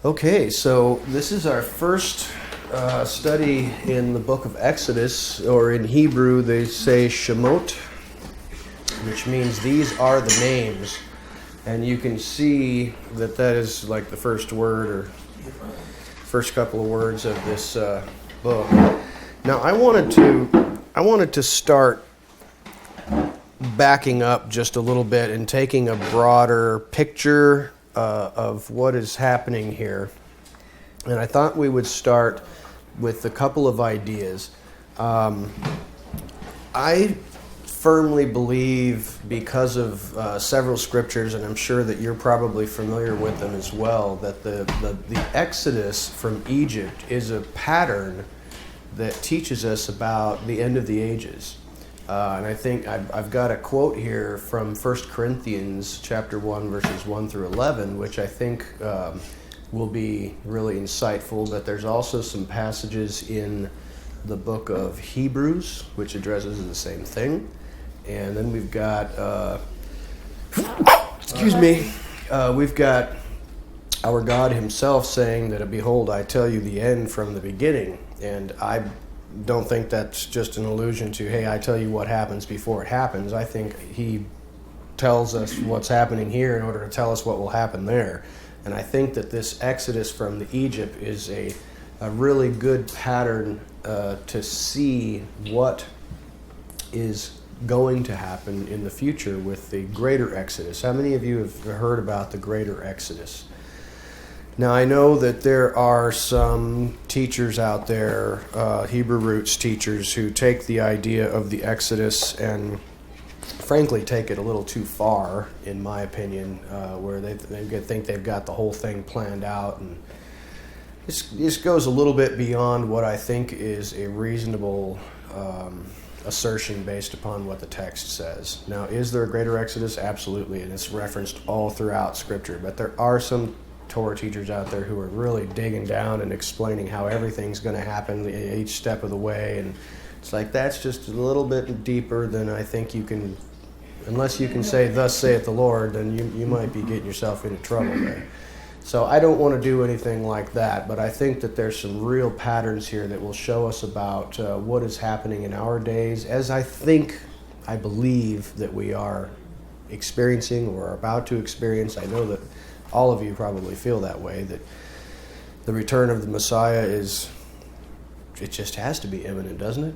Okay, so this is our first study in the book of Exodus, or in Hebrew they say Shemot, which means these are the names. And you can see that that is like the first word or first couple of words of this book. Now I wanted to start backing up just a little bit and taking a broader picture of what is happening here. And I thought we would start with a couple of ideas. I firmly believe, because of several scriptures, and I'm sure that you're probably familiar with them as well, that the Exodus from Egypt is a pattern that teaches us about the end of the ages. And I think I've got a quote here from 1 Corinthians chapter 1, verses 1 through 11, which I think will be really insightful. But there's also some passages in the book of Hebrews, which addresses the same thing. And then we've got, we've got our God himself saying that, behold, I tell you the end from the beginning. And I don't think that's just an allusion to, hey, I tell you what happens before it happens. I think he tells us what's happening here in order to tell us what will happen there. And I think that this Exodus from the Egypt is a really good pattern to see what is going to happen in the future with the greater Exodus. How many of you have heard about the greater Exodus? Now, I know that there are some teachers out there, Hebrew roots teachers, who take the idea of the Exodus and frankly take it a little too far, in my opinion, where they think they've got the whole thing planned out. And this goes a little bit beyond what I think is a reasonable assertion based upon what the text says. Now, is there a greater Exodus? Absolutely, and it's referenced all throughout Scripture. But there are some Torah teachers out there who are really digging down and explaining how everything's going to happen each step of the way, and it's like that's just a little bit deeper than I think you can, unless you can say, thus saith the Lord, then you might be getting yourself into trouble there. So I don't want to do anything like that, but I think that there's some real patterns here that will show us about what is happening in our days, as I believe that we are experiencing or are about to experience. I know that all of you probably feel that way, that the return of the Messiah it just has to be imminent, doesn't it?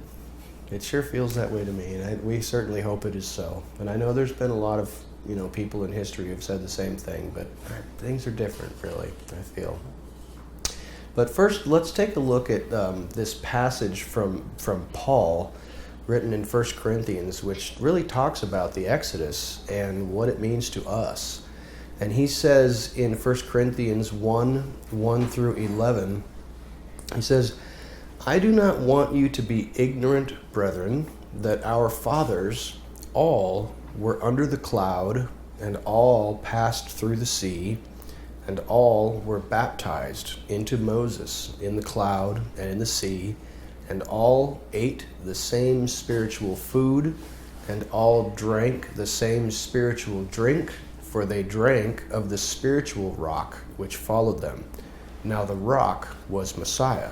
It sure feels that way to me, and we certainly hope it is so. And I know there's been a lot of people in history who've said the same thing, but things are different, really, I feel. But first, let's take a look at this passage from Paul, written in 1 Corinthians, which really talks about the Exodus and what it means to us. And he says in 1 Corinthians 1 through 11, he says, I do not want you to be ignorant, brethren, that our fathers all were under the cloud, and all passed through the sea, and all were baptized into Moses in the cloud and in the sea, and all ate the same spiritual food, and all drank the same spiritual drink, for they drank of the spiritual rock which followed them. Now the rock was Messiah.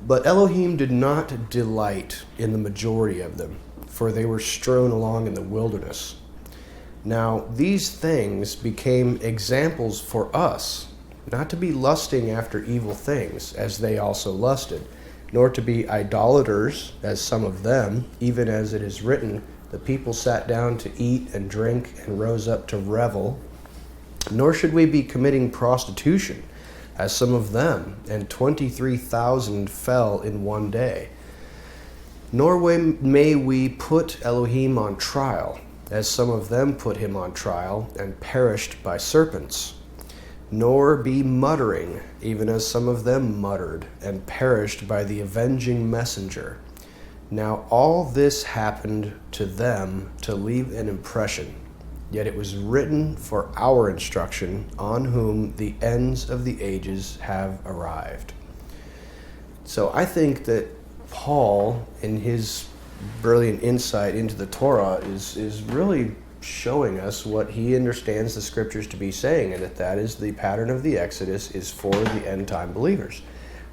But Elohim did not delight in the majority of them, for they were strewn along in the wilderness. Now these things became examples for us, not to be lusting after evil things, as they also lusted, nor to be idolaters, as some of them, even as it is written, the people sat down to eat and drink and rose up to revel. Nor should we be committing prostitution, as some of them, and 23,000 fell in one day. Nor may we put Elohim on trial, as some of them put him on trial, and perished by serpents. Nor be muttering, even as some of them muttered, and perished by the avenging messenger. Now all this happened to them to leave an impression, yet it was written for our instruction, on whom the ends of the ages have arrived. So I think that Paul, in his brilliant insight into the Torah, is really showing us what he understands the scriptures to be saying, and that is the pattern of the Exodus is for the end time believers.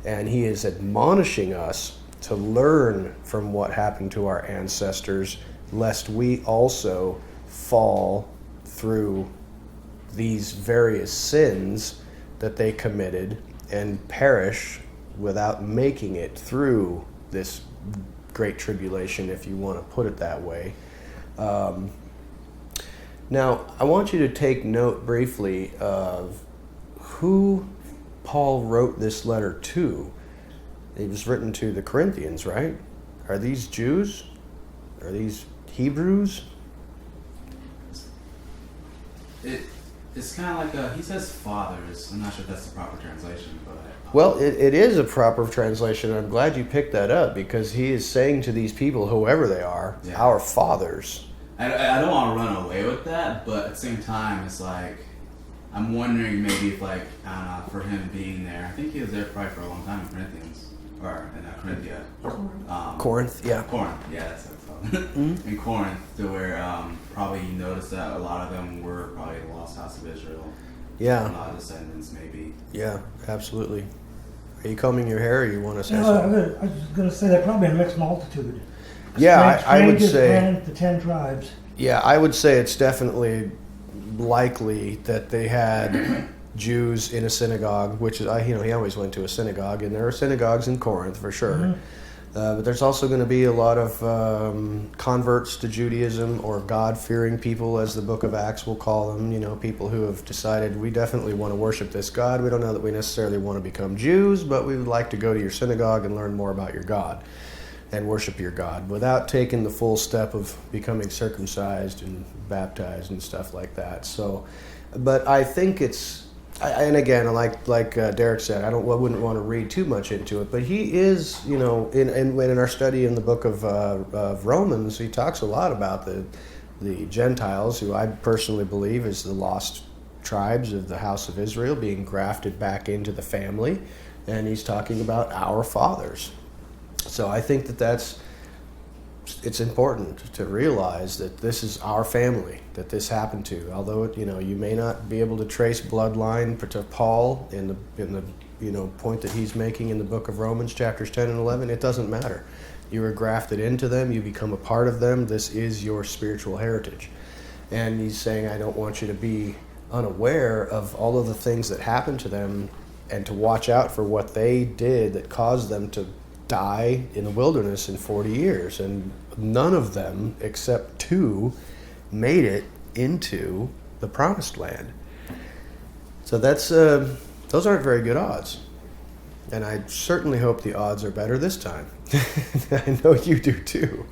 And he is admonishing us to learn from what happened to our ancestors, lest we also fall through these various sins that they committed and perish without making it through this great tribulation, if you want to put it that way. Now, I want you to take note briefly of who Paul wrote this letter to. It was written to the Corinthians, right? Are these Jews? Are these Hebrews? It's kind of like he says fathers. I'm not sure if that's the proper translation, but... Well, it is a proper translation. I'm glad you picked that up, because he is saying to these people, whoever they are, our fathers. I don't want to run away with that, but at the same time, it's like, I'm wondering maybe if, like, for him being there, I think he was there probably for a long time in Corinthians, or in Corinthia. Corinth, yeah. Corinth, yeah, that's what it's called. In Corinth, to where probably you noticed that a lot of them were probably the lost house of Israel. Yeah. A lot of descendants, maybe. Yeah, absolutely. Are you combing your hair, or you want to say No, something? I was going to say they're probably a mixed multitude. Yeah, I would Strangers say... and the 10 tribes. Yeah, I would say it's definitely likely that they had Jews in a synagogue, which is, he always went to a synagogue, and there are synagogues in Corinth for sure. Mm-hmm. But there's also going to be a lot of converts to Judaism, or God-fearing people, as the book of Acts will call them. People who have decided, we definitely want to worship this God. We don't know that we necessarily want to become Jews, but we would like to go to your synagogue and learn more about your God and worship your God, without taking the full step of becoming circumcised and baptized and stuff like that. So, but I think and again, like Derek said, I wouldn't want to read too much into it, but he is, in our study in the book of Romans, he talks a lot about the Gentiles, who I personally believe is the lost tribes of the house of Israel being grafted back into the family, and he's talking about our fathers. So I think it's important to realize that this is our family that this happened to. Although you may not be able to trace bloodline to Paul in the point that he's making in the book of Romans, chapters 10 and 11. It doesn't matter. You were grafted into them. You become a part of them. This is your spiritual heritage. And he's saying, I don't want you to be unaware of all of the things that happened to them, and to watch out for what they did that caused them to die in the wilderness in 40 years. And none of them, except 2, made it into the promised land. So those aren't very good odds. And I certainly hope the odds are better this time. I know you do too.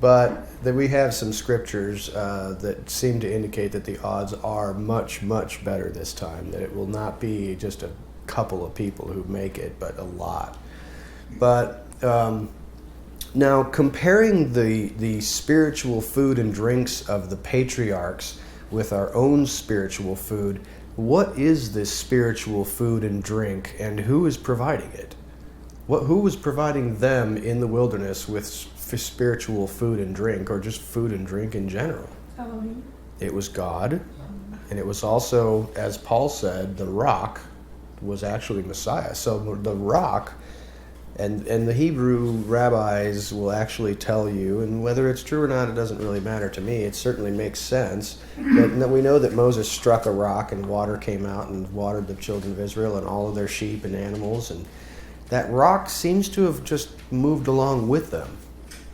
But that we have some scriptures that seem to indicate that the odds are much, much better this time. That it will not be just a couple of people who make it, but a lot. But now, comparing the spiritual food and drinks of the patriarchs with our own spiritual food, what is this spiritual food and drink, and who is providing it? Who was providing them in the wilderness with spiritual food and drink, or just food and drink in general? Elohim. It was God, and it was also, as Paul said, the rock was actually Messiah. So the rock... And the Hebrew rabbis will actually tell you, and whether it's true or not, it doesn't really matter to me. It certainly makes sense. But we know that Moses struck a rock and water came out and watered the children of Israel and all of their sheep and animals. And that rock seems to have just moved along with them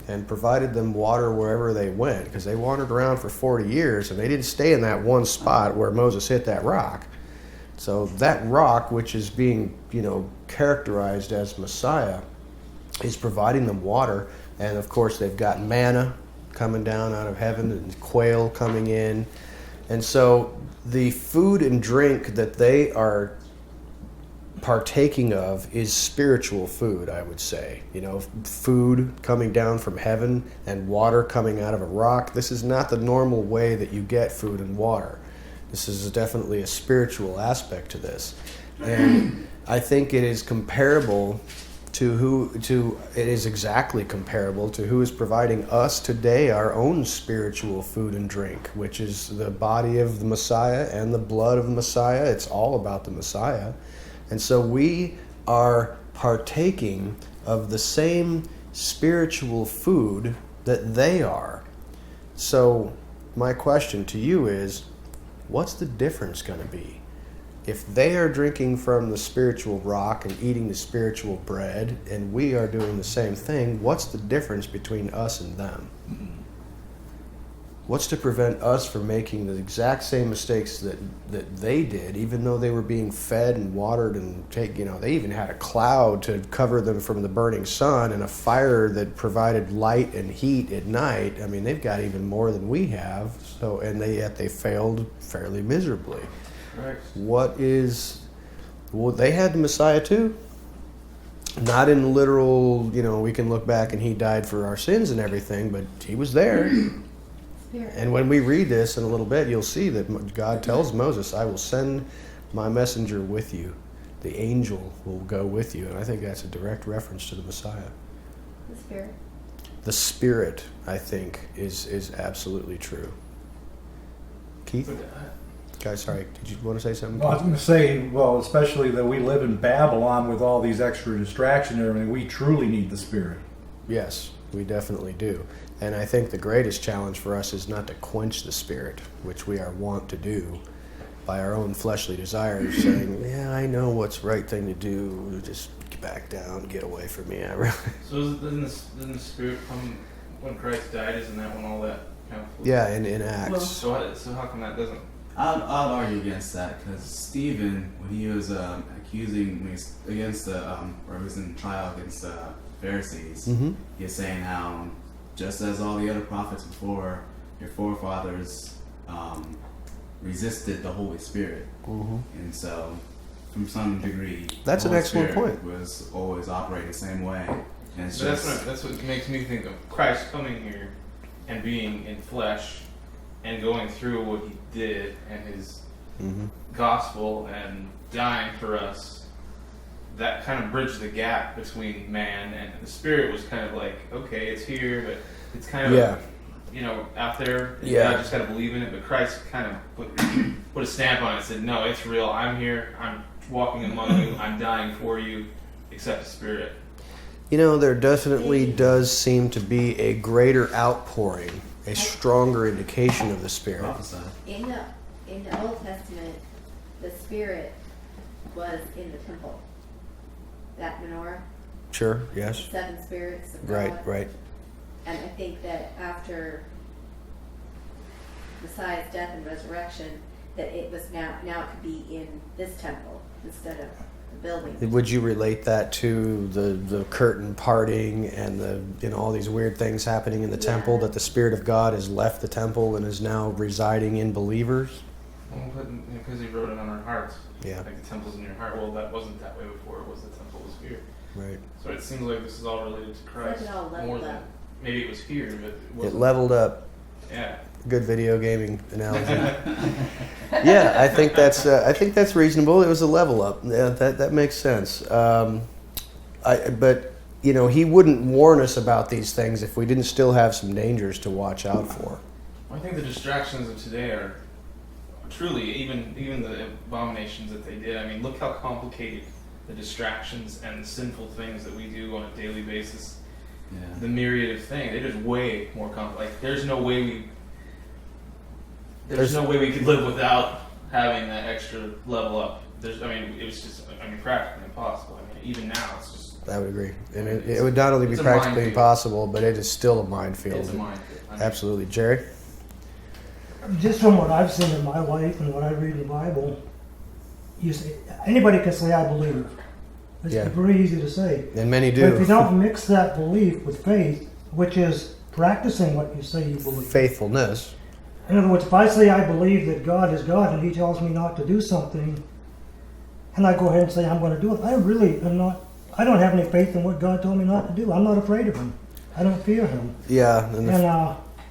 and provided them water wherever they went, because they wandered around for 40 years and they didn't stay in that one spot where Moses hit that rock. So that rock, which is being, characterized as Messiah, is providing them water. And of course, they've got manna coming down out of heaven and quail coming in. And so the food and drink that they are partaking of is spiritual food, I would say. Food coming down from heaven and water coming out of a rock. This is not the normal way that you get food and water. This is definitely a spiritual aspect to this. And I think it is comparable it is exactly comparable to who is providing us today our own spiritual food and drink, which is the body of the Messiah and the blood of the Messiah. It's all about the Messiah. And so we are partaking of the same spiritual food that they are. So my question to you is, what's the difference going to be? If they are drinking from the spiritual rock and eating the spiritual bread, and we are doing the same thing, what's the difference between us and them? What's to prevent us from making the exact same mistakes that they did, even though they were being fed and watered and they even had a cloud to cover them from the burning sun and a fire that provided light and heat at night. I mean, they've got even more than we have. So, and yet they failed fairly miserably. Right. They had the Messiah too. Not in literal, we can look back and he died for our sins and everything, but he was there. And when we read this in a little bit, you'll see that God tells Moses, I will send my messenger with you. The angel will go with you. And I think that's a direct reference to the Messiah. The Spirit. The Spirit, I think, is absolutely true. Keith? Guys, sorry, did you want to say something? Well, I was going to say, especially that we live in Babylon with all these extra distractions and everything, we truly need the Spirit. Yes, we definitely do. And I think the greatest challenge for us is not to quench the Spirit, which we are wont to do by our own fleshly desires, saying, yeah, I know what's the right thing to do, just back down, get away from me. So doesn't the Spirit come when Christ died? Isn't that when all that kind of... Yeah, in Acts. Well, so how come that doesn't... I'd argue against that, because Stephen, when he was accusing against or he was in trial against the Pharisees, he was saying how, just as all the other prophets before, your forefathers resisted the Holy Spirit, and so from some degree, that's the an Holy excellent Spirit point. was always operating the same way. And it's that's what makes me think of Christ coming here and being in flesh and going through what he did and his gospel and dying for us. That kind of bridged the gap between man and the Spirit. Was kind of like, okay, it's here, but it's kind of out there. Yeah. I just got to believe in it. But Christ kind of put a stamp on it and said, no, it's real. I'm here. I'm walking among you. I'm dying for you. Accept the Spirit. There definitely does seem to be a greater outpouring, a stronger indication of the Spirit. In the Old Testament, the Spirit was in the temple. That menorah. Sure, yes. The 7 spirits of God. Right. And I think that after Messiah's death and resurrection, that it was now it could be in this temple instead of the building. Would you relate that to the curtain parting and all these weird things happening in the temple, that the Spirit of God has left the temple and is now residing in believers? Well, because he wrote it on our hearts. Yeah. Like the temple's in your heart. Well, that wasn't that way before. It was the temple was here. Right. So it seems like this is all related to Christ. It all leveled More than up. maybe it was here, but it It wasn't. leveled up. Yeah. Good video gaming analogy. Yeah, I think that's reasonable. It was a level up. Yeah, that makes sense. But he wouldn't warn us about these things if we didn't still have some dangers to watch out for. I think the distractions of today are truly even the abominations that they did. I mean, look how complicated the distractions and the sinful things that we do on a daily basis. Yeah. The myriad of things, they're just way more complex. Like, there's no way we could live without having that extra level up. It was just practically impossible. Even now, it's just... I would agree. And it would not only be practically impossible, but it is still a minefield. It's a minefield. Absolutely. Jerry? Just from what I've seen in my life and what I read in the Bible, anybody can say, I believe. It's very easy to say. And many do. But if you don't mix that belief with faith, which is practicing what you say you believe. Faithfulness. In other words, if I say I believe that God is God and he tells me not to do something, and I go ahead and say I'm going to do it, I don't have any faith in what God told me not to do. I'm not afraid of him. I don't fear him. Yeah.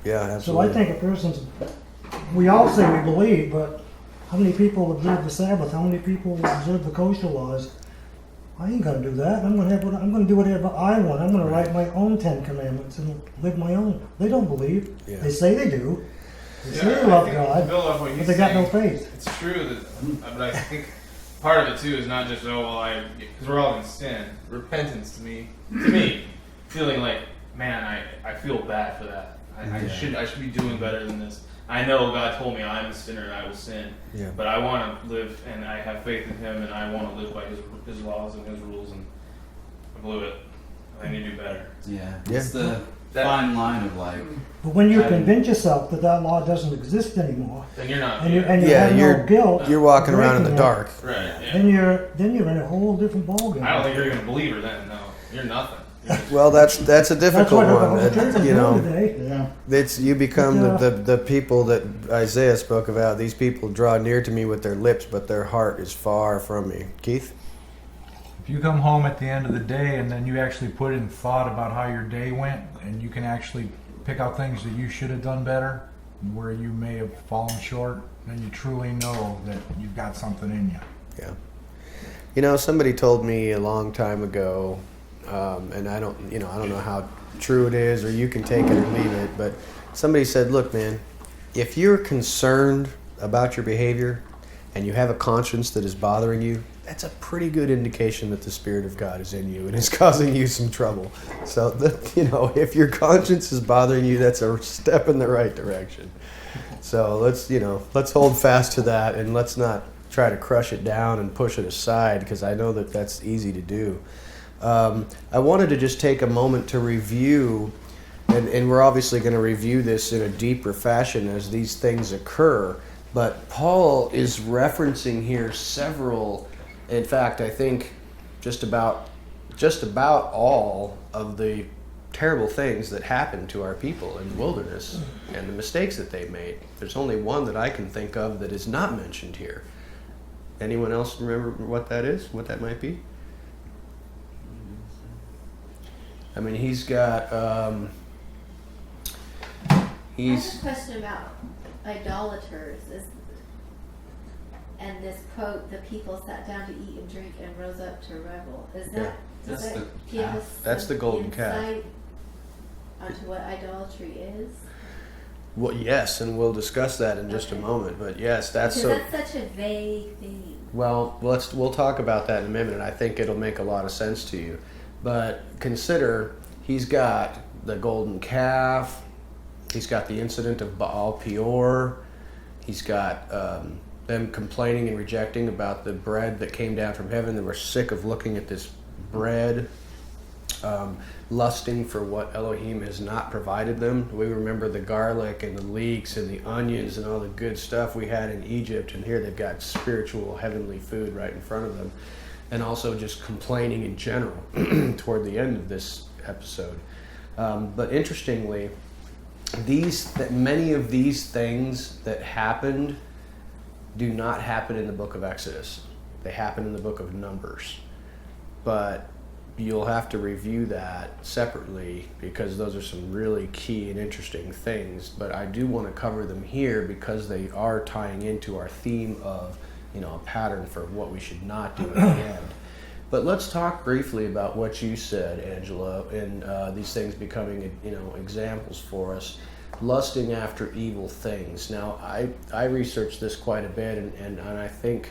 Yeah, absolutely. So I think we all say we believe, but how many people observe the Sabbath? How many people observe the kosher laws? I ain't gonna do that. I'm gonna do whatever I want. I'm gonna write my own 10 Commandments and live my own. They don't believe. Yeah. They say they do. They say they I love think God, to build off what but he's they got no saying, faith. It's true that, but I think part of it too is not just because we're all in sin. Repentance to me, feeling like, man, I feel bad for that. I should be doing better than this. I know God told me I'm a sinner and I will sin, Yeah. but I want to live and I have faith in Him and I want to live by His laws and His rules, and I blew it. I need to do better. Yeah. Yeah. It's the fine line of like. But when you I- convince yourself that that law doesn't exist anymore, Then you're not. and you Yeah, have no guilt, You're walking around in the breaking dark. right. Yeah. then you're in a whole different ballgame. I don't think you're even a believer then. No, you're nothing. You're just- Well, that's a That's difficult what the one. whole church is You doing know, today. Yeah. it's you become But, the people that Isaiah spoke about. These people draw near to me with their lips, but their heart is far from me. Keith? If you come home at the end of the day and then you actually put in thought about how your day went, and you can actually pick out things that you should have done better, where you may have fallen short, then you truly know that you've got something in you. Yeah. You know, somebody told me a long time ago, and I don't know how true it is, or you can take it or leave it, but somebody said, look, man, if you're concerned about your behavior and you have a conscience that is bothering you, that's a pretty good indication that the Spirit of God is in you and is causing you some trouble. So, if your conscience is bothering you, that's a step in the right direction. So let's hold fast to that, and let's not try to crush it down and push it aside, because I know that that's easy to do. I wanted to just take a moment to review, and we're obviously going to review this in a deeper fashion as these things occur, but Paul is referencing here several. In fact, I think just about all of the terrible things that happened to our people in the wilderness and the mistakes that they made. There's only one that I can think of that is not mentioned here. Anyone else remember what that is? What that might be? I mean, he's got I have a question about idolaters. And this quote, the people sat down to eat and drink and rose up to revel. Is Yeah. that, does That's that the give calf. us That's some the golden calf. insight onto what idolatry is? Well, yes, and we'll discuss that in just a moment. But yes, that's Because so. that's such a vague thing. Well, we'll talk about that in a minute, and I think it'll make a lot of sense to you. But consider, he's got the golden calf, he's got the incident of Baal Peor, he's got them complaining and rejecting about the bread that came down from heaven. They were sick of looking at this bread, lusting for what Elohim has not provided them. We remember the garlic and the leeks and the onions and all the good stuff we had in Egypt, and here they've got spiritual heavenly food right in front of them. And also just complaining in general toward the end of this episode. But interestingly, many of these things that happened do not happen in the book of Exodus. They happen in the book of Numbers. But you'll have to review that separately, because those are some really key and interesting things. But I do want to cover them here because they are tying into our theme of, a pattern for what we should not do at the end. But let's talk briefly about what you said, Angela, and these things becoming, examples for us. Lusting after evil things. Now, I researched this quite a bit, and I think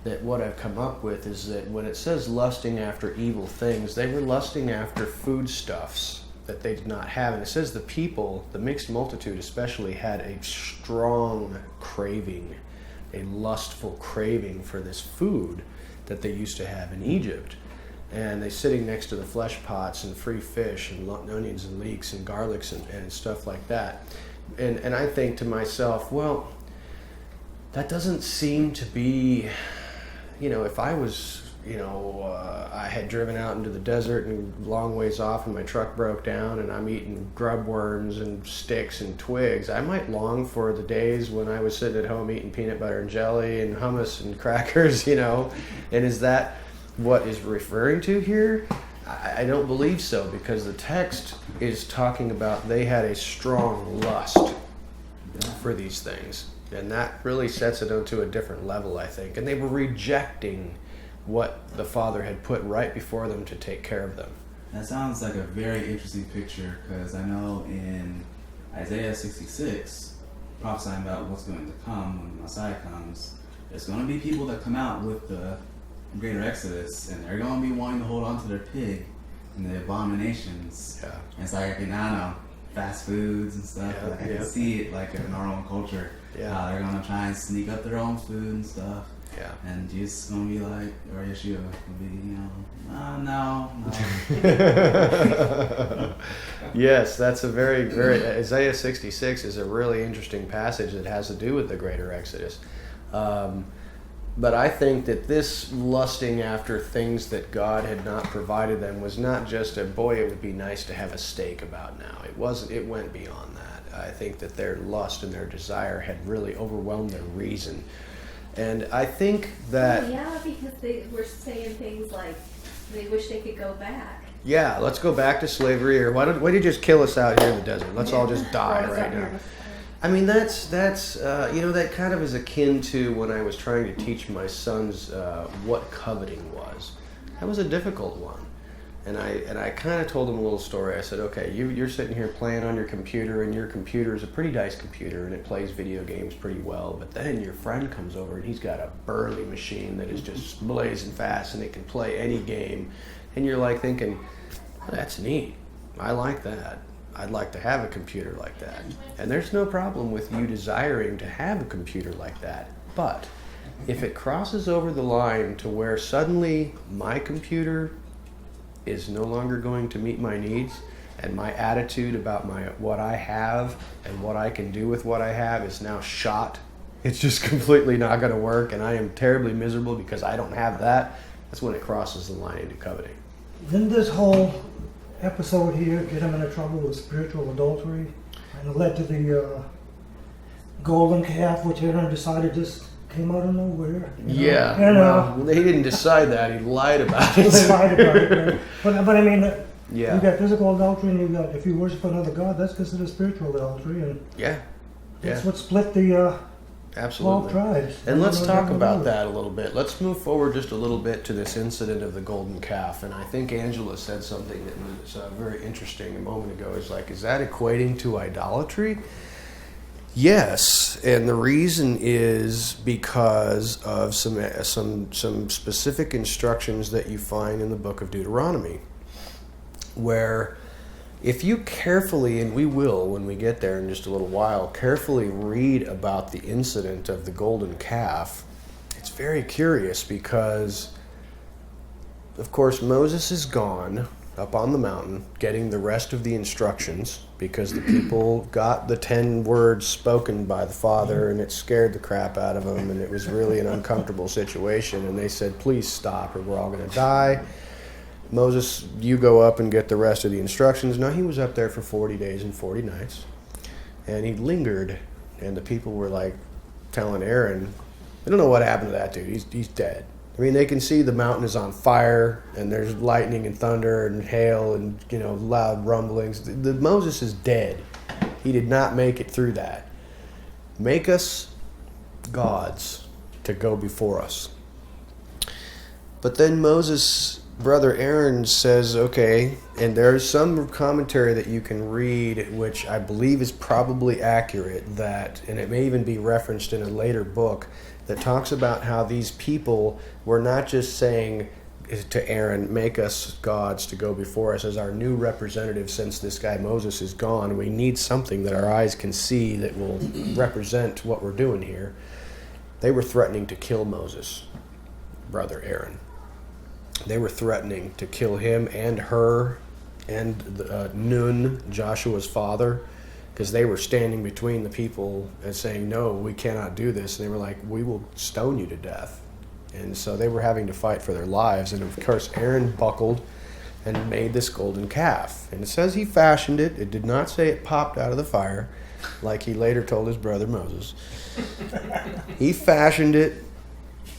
that what I've come up with is that when it says lusting after evil things, they were lusting after foodstuffs that they did not have. And it says the people, the mixed multitude especially, had a strong craving, a lustful craving for this food that they used to have in Egypt. And they're sitting next to the flesh pots and free fish and onions and leeks and garlics and stuff like that. And I think to myself, well, that doesn't seem to be, if I was, I had driven out into the desert and long ways off and my truck broke down and I'm eating grub worms and sticks and twigs, I might long for the days when I was sitting at home eating peanut butter and jelly and hummus and crackers, And is that what is referring to here? I don't believe so, because the text is talking about they had a strong lust for these things. And that really sets it onto a different level, I think. And they were rejecting what the Father had put right before them to take care of them. That sounds like a very interesting picture, because I know in Isaiah 66, prophesying about what's going to come when the Messiah comes, there's going to be people that come out with the greater Exodus, and they're going to be wanting to hold on to their pig and the abominations. Yeah. And it's like, I don't know, fast foods and stuff. Yeah, Like I yeah. can see it like in our own culture. Yeah. They're going to try and sneak up their own food and stuff. Yeah. And Jesus is going to be like, or Yeshua will be, no. Yes, that's a very, very, Isaiah 66 is a really interesting passage that has to do with the greater Exodus. But I think that this lusting after things that God had not provided them was not just a, boy, it would be nice to have a steak about now. It wasn't, it went beyond that. I think that their lust and their desire had really overwhelmed their reason. And I think that... Oh, yeah, because they were saying things like they wish they could go back. Yeah, let's go back to slavery, or why don't you just kill us out here in the desert? Let's all just die right now. I mean, that's that kind of is akin to when I was trying to teach my sons what coveting was. That was a difficult one. And I kind of told them a little story. I said, okay, you're sitting here playing on your computer, and your computer is a pretty nice computer, and it plays video games pretty well. But then your friend comes over, and he's got a burly machine that is just blazing fast, and it can play any game. And you're like thinking, that's neat. I like that. I'd like to have a computer like that. And there's no problem with you desiring to have a computer like that. But if it crosses over the line to where suddenly my computer is no longer going to meet my needs, and my attitude about what I have and what I can do with what I have is now shot, it's just completely not going to work, and I am terribly miserable because I don't have that, that's when it crosses the line into coveting. Didn't this whole episode here get him into trouble with spiritual adultery? And it led to the golden calf, which Aaron decided just came out of nowhere. Yeah, And, well, he didn't decide that, he lied about it. they lied about it, right? But I mean, Yeah. you got physical adultery, and you got, if you worship another god, that's considered spiritual adultery, and Yeah, that's yeah, what split the 12 absolutely. tribes. And let's They talk never about knew. that a little bit. Let's move forward just a little bit to this incident of the golden calf. And I think Angela said something that was very interesting a moment ago. Is like, is that equating to idolatry? Yes, and the reason is because of some specific instructions that you find in the book of Deuteronomy, where if you carefully, and we will when we get there in just a little while, carefully read about the incident of the golden calf, it's very curious because, of course, Moses is gone up on the mountain getting the rest of the instructions because the people got the 10 words spoken by the Father, and it scared the crap out of them, and it was really an uncomfortable situation, and they said, please stop or we're all going to die. Moses, you go up and get the rest of the instructions. Now, he was up there for 40 days and 40 nights, and he lingered, and the people were like telling Aaron, I don't know what happened to that dude. He's dead. I mean, they can see the mountain is on fire, and there's lightning and thunder and hail and, loud rumblings. The Moses is dead. He did not make it through that. Make us gods to go before us. But then Moses' brother Aaron says, okay, and there's some commentary that you can read, which I believe is probably accurate, that, and it may even be referenced in a later book, that talks about how these people were not just saying to Aaron, make us gods to go before us as our new representative since this guy Moses is gone. We need something that our eyes can see that will represent what we're doing here. They were threatening to kill Moses, brother Aaron. They were threatening to kill him and her and Nun, Joshua's father, because they were standing between the people and saying, no, we cannot do this. And they were like, we will stone you to death. And so they were having to fight for their lives. And of course, Aaron buckled and made this golden calf. And it says he fashioned it. It did not say it popped out of the fire, like he later told his brother Moses. He fashioned it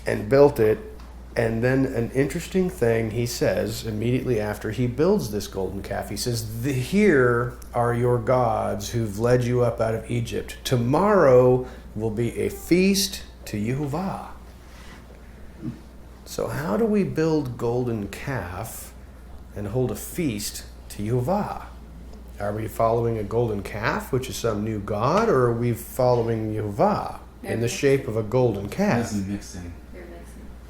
and built it. And then an interesting thing he says immediately after he builds this golden calf, he says, here are your gods who've led you up out of Egypt. Tomorrow will be a feast to Yehovah. So how do we build golden calf and hold a feast to Yehovah? Are we following a golden calf, which is some new god, or are we following Yehovah in the shape of a golden calf? This is mixing.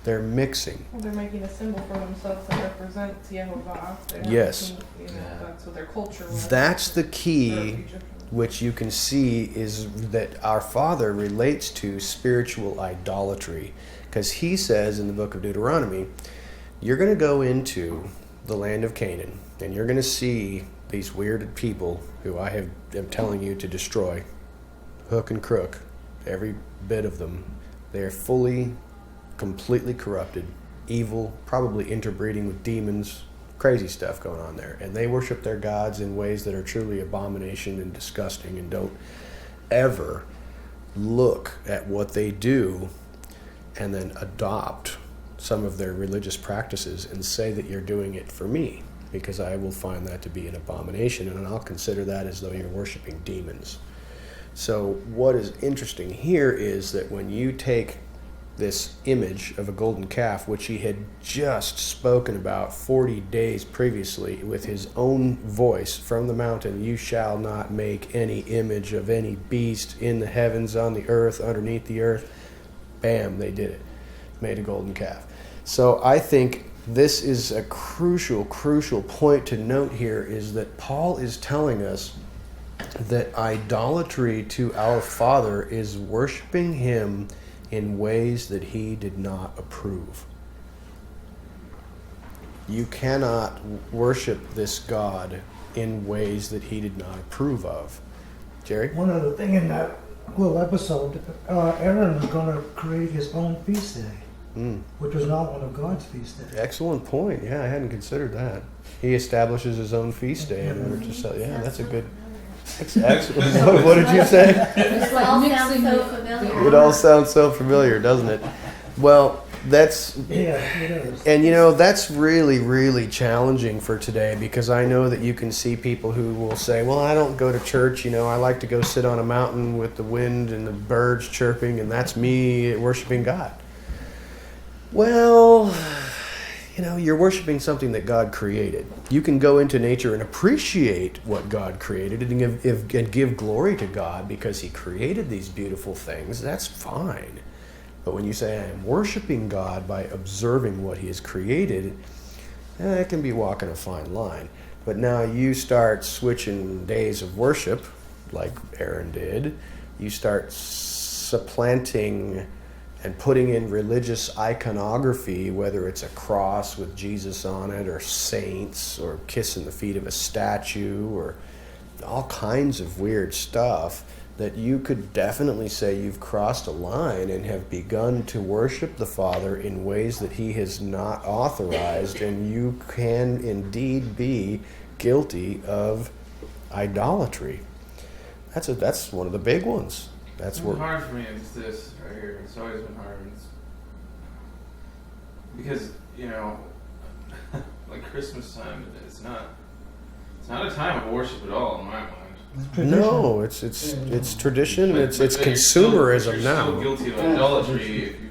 They're mixing. Well, they're making a symbol for themselves that represents Yehovah. Yes. You know, that's what their culture was. That's the Or key, Egyptian. which you can see is that our Father relates to spiritual idolatry. Because he says in the book of Deuteronomy, you're going to go into the land of Canaan, and you're going to see these weird people who am telling you to destroy, hook and crook, every bit of them. They are completely corrupted, evil, probably interbreeding with demons, crazy stuff going on there. And they worship their gods in ways that are truly abomination and disgusting, and don't ever look at what they do and then adopt some of their religious practices and say that you're doing it for me, because I will find that to be an abomination, and I'll consider that as though you're worshiping demons. So what is interesting here is that when you take this image of a golden calf, which he had just spoken about 40 days previously with his own voice from the mountain, you shall not make any image of any beast in the heavens, on the earth, underneath the earth. Bam, they did it. Made a golden calf. So I think this is a crucial point to note here, is that Paul is telling us that idolatry to our Father is worshiping him in ways that he did not approve. You cannot worship this God in ways that he did not approve of. Jerry? One other thing in that little episode, Aaron was going to create his own feast day, which was not one of God's feast days. Excellent point. Yeah, I hadn't considered that. He establishes his own feast day in order to sell. Yeah, that's a good. Excellent. What did you say? It all sounds so familiar. It all sounds so familiar, doesn't it? Well, that's. Yeah, it is. And that's really challenging for today, because I know that you can see people who will say, well, I don't go to church, I like to go sit on a mountain with the wind and the birds chirping, and that's me worshiping God. Well, you're worshiping something that God created. You can go into nature and appreciate what God created and give glory to God because he created these beautiful things. That's fine. But when you say, I am worshiping God by observing what he has created, it can be walking a fine line. But now you start switching days of worship, like Aaron did. You start supplanting and putting in religious iconography, whether it's a cross with Jesus on it, or saints, or kissing the feet of a statue, or all kinds of weird stuff, that you could definitely say you've crossed a line and have begun to worship the Father in ways that he has not authorized, and you can indeed be guilty of idolatry. That's one of the big ones. That's What's where. hard for me is this right here. It's always been hard. Because, like Christmas time, it's not a time of worship at all in my mind. No, it's tradition. But It's you're consumerism you're now. still guilty of idolatry if you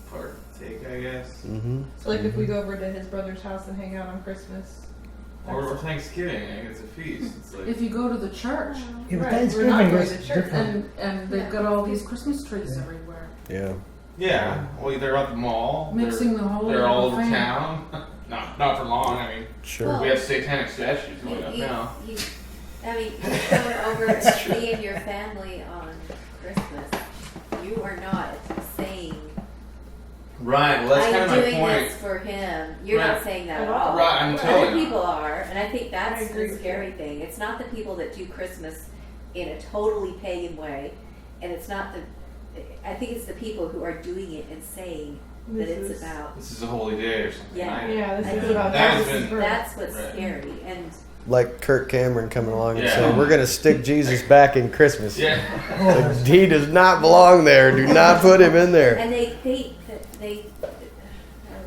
partake, I guess. Mm-hmm. So like if we go over to his brother's house and hang out on Christmas. Or Thanksgiving, it's a feast. It's like If you go to the church, Yeah, but Right, we're not Thanksgiving going is to church. different. and they've got all these Christmas trees everywhere. Yeah. yeah, well they're at the mall. Mixing the holy They're all with over the town. not for long. I mean, Sure. we have satanic statues going up You now. just going over and seeing your family on Christmas. You are not saying, Right. Well, that's I kind am of my doing point. this for him. You're Right. not saying that At at all. all. Right, I'm But totally other not. people are, and I think that's I agree the with scary thing. It's not the people that do Christmas in a totally pagan way, and it's not I think it's the people who are doing it and saying that This it's is- about. This is a holy day or something. Yeah. right? Yeah, this I is think about that's Jesus' been- birth. that's what's Right. scary, and Like Kirk Cameron coming along and Yeah. saying, we're going to stick Jesus back in Christmas. Yeah. Like, he does not belong there. Do not put him in there. and they never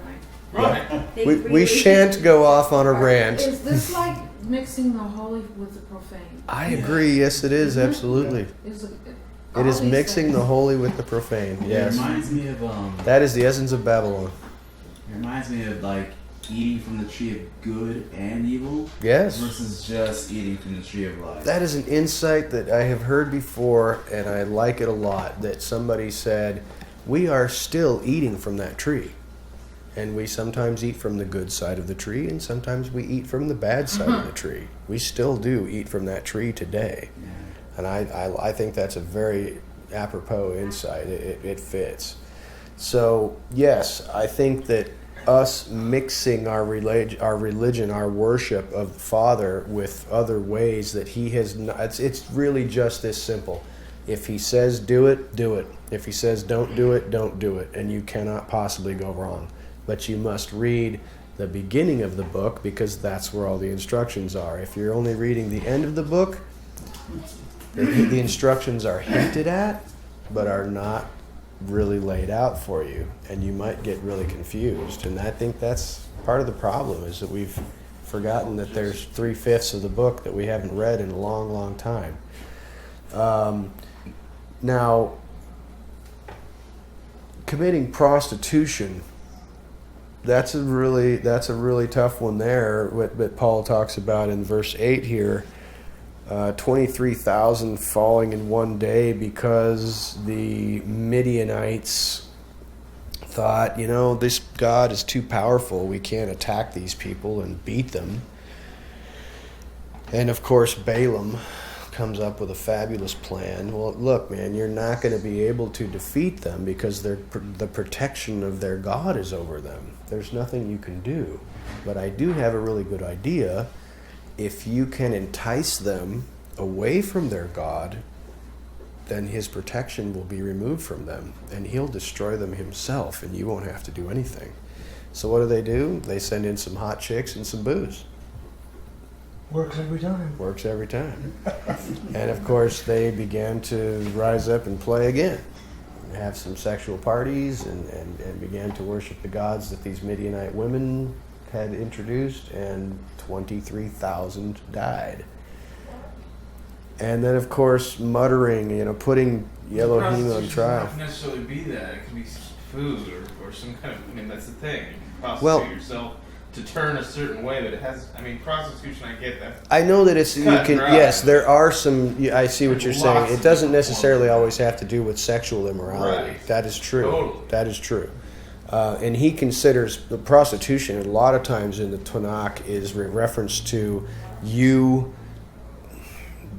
mind. Right. They We really- shan't go off on a rant. Is this like mixing the holy with the profane? I agree. Yes, it is. Absolutely. It is mixing the holy with the profane. It Yes. reminds me of That is the essence of Babylon. It reminds me of like eating from the tree of good and evil. Yes. Versus just eating from the tree of life. That is an insight that I have heard before, and I like it a lot, that somebody said, we are still eating from that tree. And we sometimes eat from the good side of the tree, and sometimes we eat from the bad side of the tree. We still do eat from that tree today. Yeah. And I think that's a very apropos insight. It fits. So, yes, I think that us mixing our religion, our worship of the Father with other ways that He has not, it's really just this simple. If He says do it, do it. If He says don't do it, don't do it. And you cannot possibly go wrong. But you must read the beginning of the book because that's where all the instructions are. If you're only reading the end of the book, the instructions are hinted at, but are not really laid out for you, and you might get really confused. And I think that's part of the problem, is that we've forgotten that there's 3/5 of the book that we haven't read in a long, long time. Now, committing prostitution, that's a really tough one there. What Paul talks about in verse 8 here. 23,000 falling in one day because the Midianites thought, this God is too powerful. We can't attack these people and beat them. And of course, Balaam comes up with a fabulous plan. Well, look, man, you're not going to be able to defeat them because the protection of their God is over them. There's nothing you can do. But I do have a really good idea. If you can entice them away from their God, then His protection will be removed from them, and He'll destroy them Himself, and you won't have to do anything. So what do? They send in some hot chicks and some booze. Works every time. Works every time. And of course, they began to rise up and play again, have some sexual parties, and began to worship the gods that these Midianite women had introduced, and 23,000 died. And then, of course, muttering, putting Elohim on trial. It doesn't necessarily be that. It could be food or some kind of. That's the thing. You prostitute yourself to turn a certain way, but it has. Prostitution. I get that. I know that it's. Yes, there are some. I see what you're saying. It doesn't necessarily always have to do with sexual immorality. Right. That is true. Totally. That is true. And he considers the prostitution, a lot of times in the Tanakh, is reference to you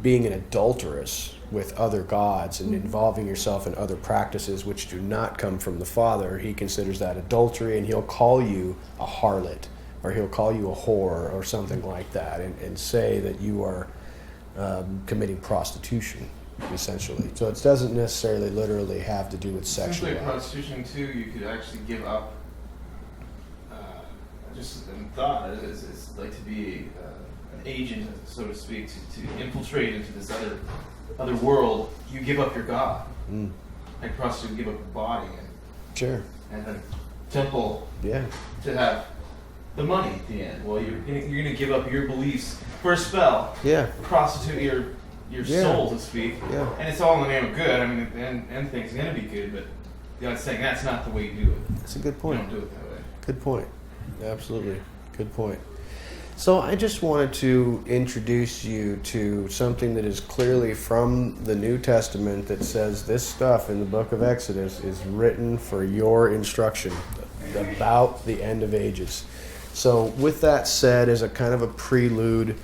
being an adulteress with other gods and involving yourself in other practices which do not come from the Father. He considers that adultery, and he'll call you a harlot, or he'll call you a whore, or something like that, and say that you are committing prostitution, essentially. So it doesn't necessarily literally have to do with sexual Essentially, prostitution too, you could actually give up. Just in thought, it's like to be an agent, so to speak, to infiltrate into this other world. You give up your God. Like prostitute, give up your body and a temple. Yeah. To have the money at the end. Well, you're gonna give up your beliefs for a spell. Yeah. Prostitute your soul, to speak. Yeah. And it's all in the name of good. And things are going to be good, but God's saying that's not the way you do it. That's a good point. You don't do it that way. Good point. Absolutely. Good point. So I just wanted to introduce you to something that is clearly from the New Testament that says this stuff in the book of Exodus is written for your instruction about the end of ages. So with that said, as a kind of a prelude,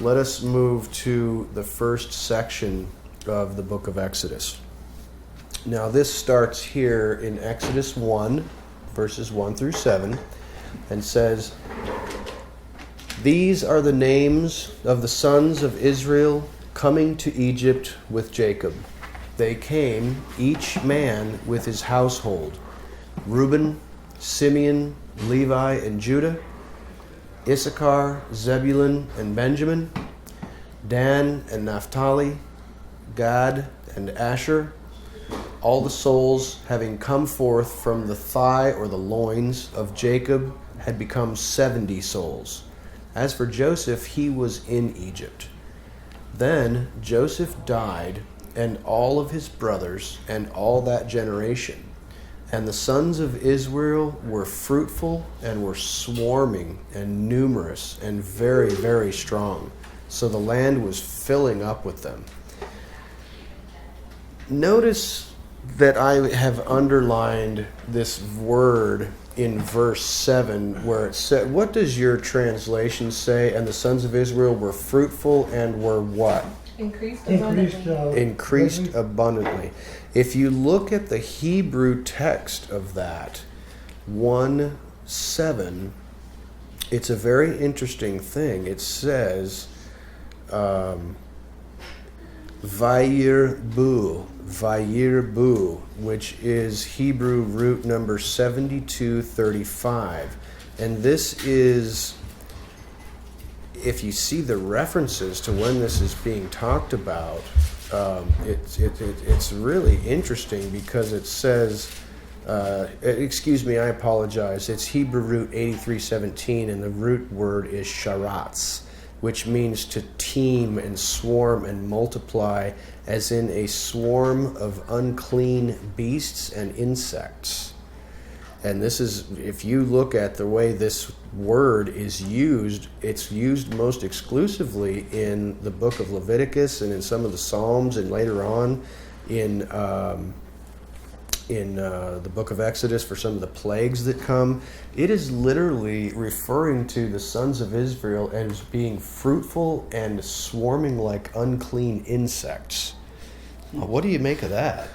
let us move to the first section of the book of Exodus. Now this starts here in Exodus 1, verses 1 through 7, and says, "These are the names of the sons of Israel coming to Egypt with Jacob. They came, each man with his household, Reuben, Simeon, Levi, and Judah, Issachar, Zebulun, and Benjamin, Dan and Naphtali, Gad and Asher, all the souls having come forth from the thigh or the loins of Jacob had become 70 souls. As for Joseph, he was in Egypt. Then Joseph died, and all of his brothers, and all that generation. And the sons of Israel were fruitful and were swarming and numerous and very, very strong. So the land was filling up with them. Notice that I have underlined this word in verse 7 where it said, what does your translation say? And the sons of Israel were fruitful and were what? Increased abundantly. Increased abundantly. If you look at the Hebrew text of that, 1:7, it's a very interesting thing. It says, Vayirbu, which is Hebrew root number 7235. And this is, if you see the references to when this is being talked about, it's really interesting because it says, excuse me, I apologize. It's Hebrew root 8317, and the root word is sharatz, which means to teem and swarm and multiply, as in a swarm of unclean beasts and insects. And this is, if you look at the way this word is used, it's used most exclusively in the book of Leviticus and in some of the Psalms, and later on in the book of Exodus for some of the plagues that come. It is literally referring to the sons of Israel as being fruitful and swarming like unclean insects. What do you make of that?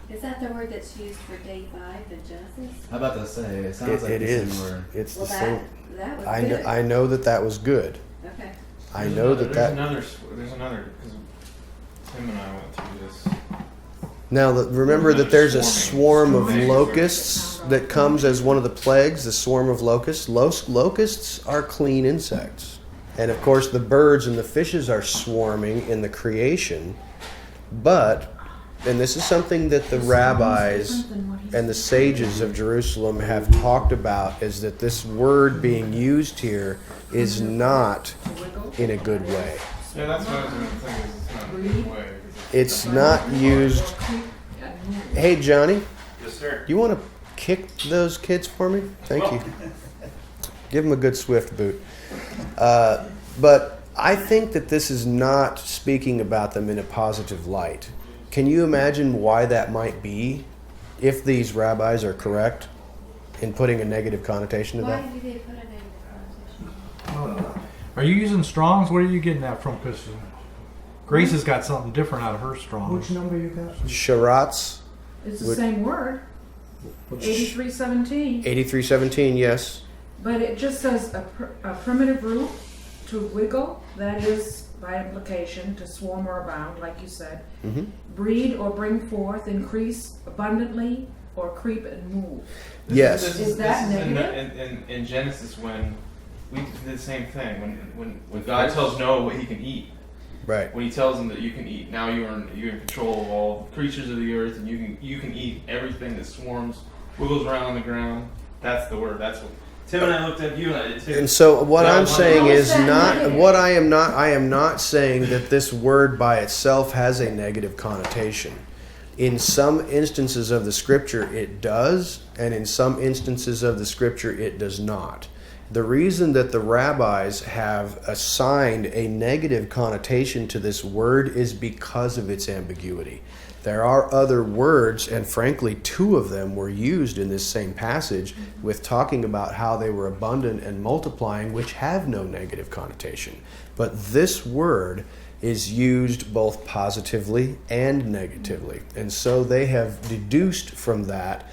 Is that the word that's used for day 5 in Genesis? How about to say? It sounds like It the is. same word. It's Well, the same. that was I good. know that was good. Okay. I know that There's that. another, because Tim and I went through this. Now, remember that there's a swarm of locusts that comes as one of the plagues, the swarm of locusts. Locusts are clean insects. And of course, the birds and the fishes are swarming in the creation. But, and this is something that the rabbis and the sages of Jerusalem have talked about, is that this word being used here is not in a good way. Yeah, that's what I was going to think. Is it's not a good way. It's not used. Hey, Johnny, Yes, sir. you want to kick those kids for me? Thank you. Give them a good swift boot. But I think that this is not speaking about them in a positive light. Can you imagine why that might be, if these rabbis are correct in putting a negative connotation to Why that? do they put a negative connotation? Are you using Strong's? What are you getting that from? Because Grace has got something different out of her Strong's. Which number you got? Sharatz, It's the Would- same word. 8317. 8317, yes. But it just says a primitive root to wiggle, that is, by implication, to swarm or abound, like you said. Mm-hmm. Breed or bring forth, increase abundantly, or creep and move. Yes. Is that negative? In Genesis, when we did the same thing, when God tells Noah what he can eat, Right. when he tells him that you can eat, now you're in control of all creatures of the earth, and you can eat everything that swarms, wiggles around on the ground. That's the word. That's what Tim and I looked at. You and I did too. And so what That I'm was saying How is is that not negative? what I am not saying that this word by itself has a negative connotation. In some instances of the scripture it does, and in some instances of the scripture it does not. The reason that the rabbis have assigned a negative connotation to this word is because of its ambiguity. There are other words, and frankly, 2 of them were used in this same passage with talking about how they were abundant and multiplying, which have no negative connotation. But this word is used both positively and negatively. And so they have deduced from that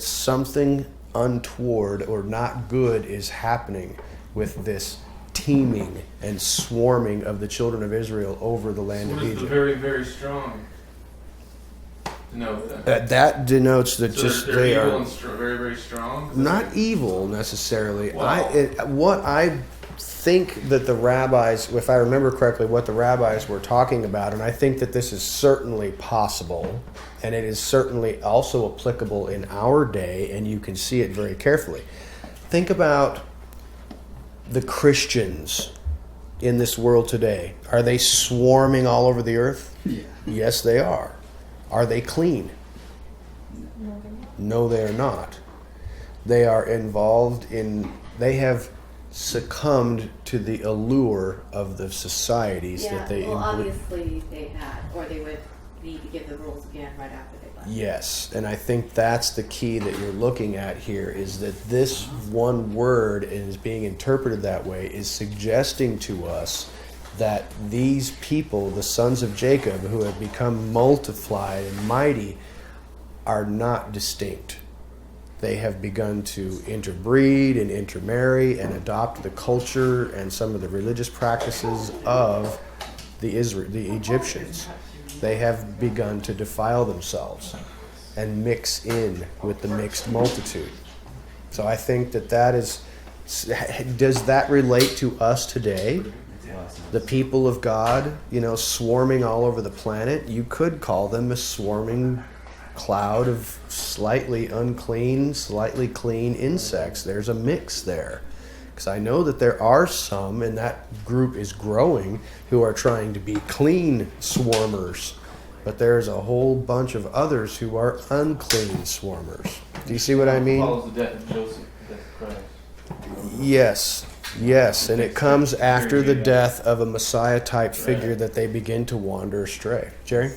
something untoward or not good is happening with this teeming and swarming of the children of Israel over the land What of is the Egypt. very, very strong denote that? That denotes that So just they're they evil are and very, very strong. Is that not right? evil necessarily. Wow. What I think that the rabbis, if I remember correctly, what the rabbis were talking about, and I think that this is certainly possible, and it is certainly also applicable in our day, and you can see it very carefully. Think about the Christians in this world today. Are they swarming all over the earth? Yeah. Yes, they are. Are they clean? No. No, they are not. They are involved in, they have succumbed to the allure of the societies Yeah, that they well, obviously they had, or they would need to give the rules again right after they left. Yes, and I think that's the key that you're looking at here, is that this one word is being interpreted that way, is suggesting to us that these people, the sons of Jacob, who have become multiplied and mighty, are not distinct. They have begun to interbreed and intermarry and adopt the culture and some of the religious practices of the Egyptians. They have begun to defile themselves and mix in with the mixed multitude. So I think that is, does that relate to us today? The people of God, swarming all over the planet. You could call them a swarming cloud of slightly unclean, slightly clean insects. There's a mix there. Because I know that there are some, and that group is growing, who are trying to be clean swarmers. But there's a whole bunch of others who are unclean swarmers. Do you see what I mean? Follows the death of Joseph, the death of Christ. Yes, and it comes after the death of a Messiah-type figure that they begin to wander astray. Jerry?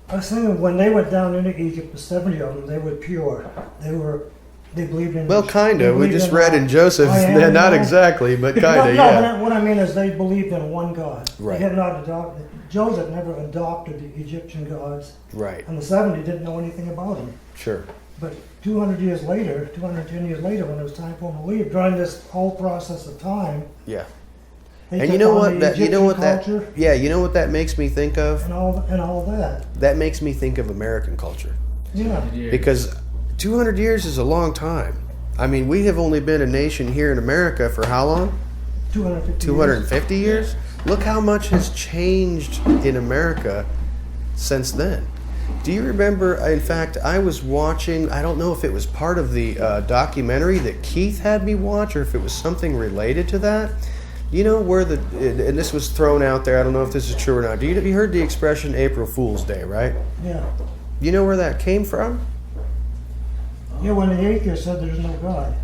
I was thinking when they went down into Egypt, the 70 of them, they were pure. They believed in. Well, kind of. We just read in Joseph. I am Not God. exactly, but kind of, No, yeah. what I mean is they believed in one God. Right. They had not adopted. Joseph never adopted the Egyptian gods, Right. and the 70 didn't know anything about them. Sure. But 210 years later, when it was time for them to leave, during this whole process of time, Yeah. they And took you know on what the that Egyptian culture you know what that makes me think of? and all that. That makes me think of American culture. Yeah. Because 200 years is a long time. I mean, we have only been a nation here in America for how long? 250 250 years? Look how much has changed in America since then. Do you remember, in fact, I was watching, I don't know if it was part of the documentary that Keith had me watch or if it was something related to that. You know where and this was thrown out there, I don't know if this is true or not. Have you heard the expression April Fool's Day, right? Yeah. You know where that came from? Yeah, when the atheist said there's no God.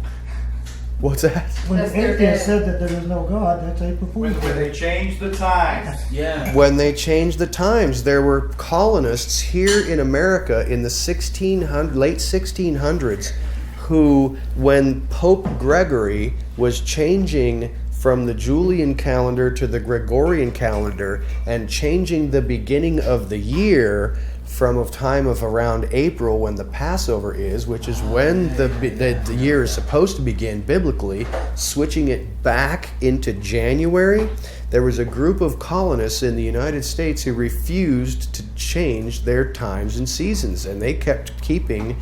What's that? When That's the their atheist day. said that there is no God, that's April Fool's When Day. they changed the times. Yeah. When they changed the times, there were colonists here in America in the late 1600s who, when Pope Gregory was changing from the Julian calendar to the Gregorian calendar and changing the beginning of the year from a time of around April when the Passover is, which is when the year is supposed to begin biblically, switching it back into January, there was a group of colonists in the United States who refused to change their times and seasons, and they kept keeping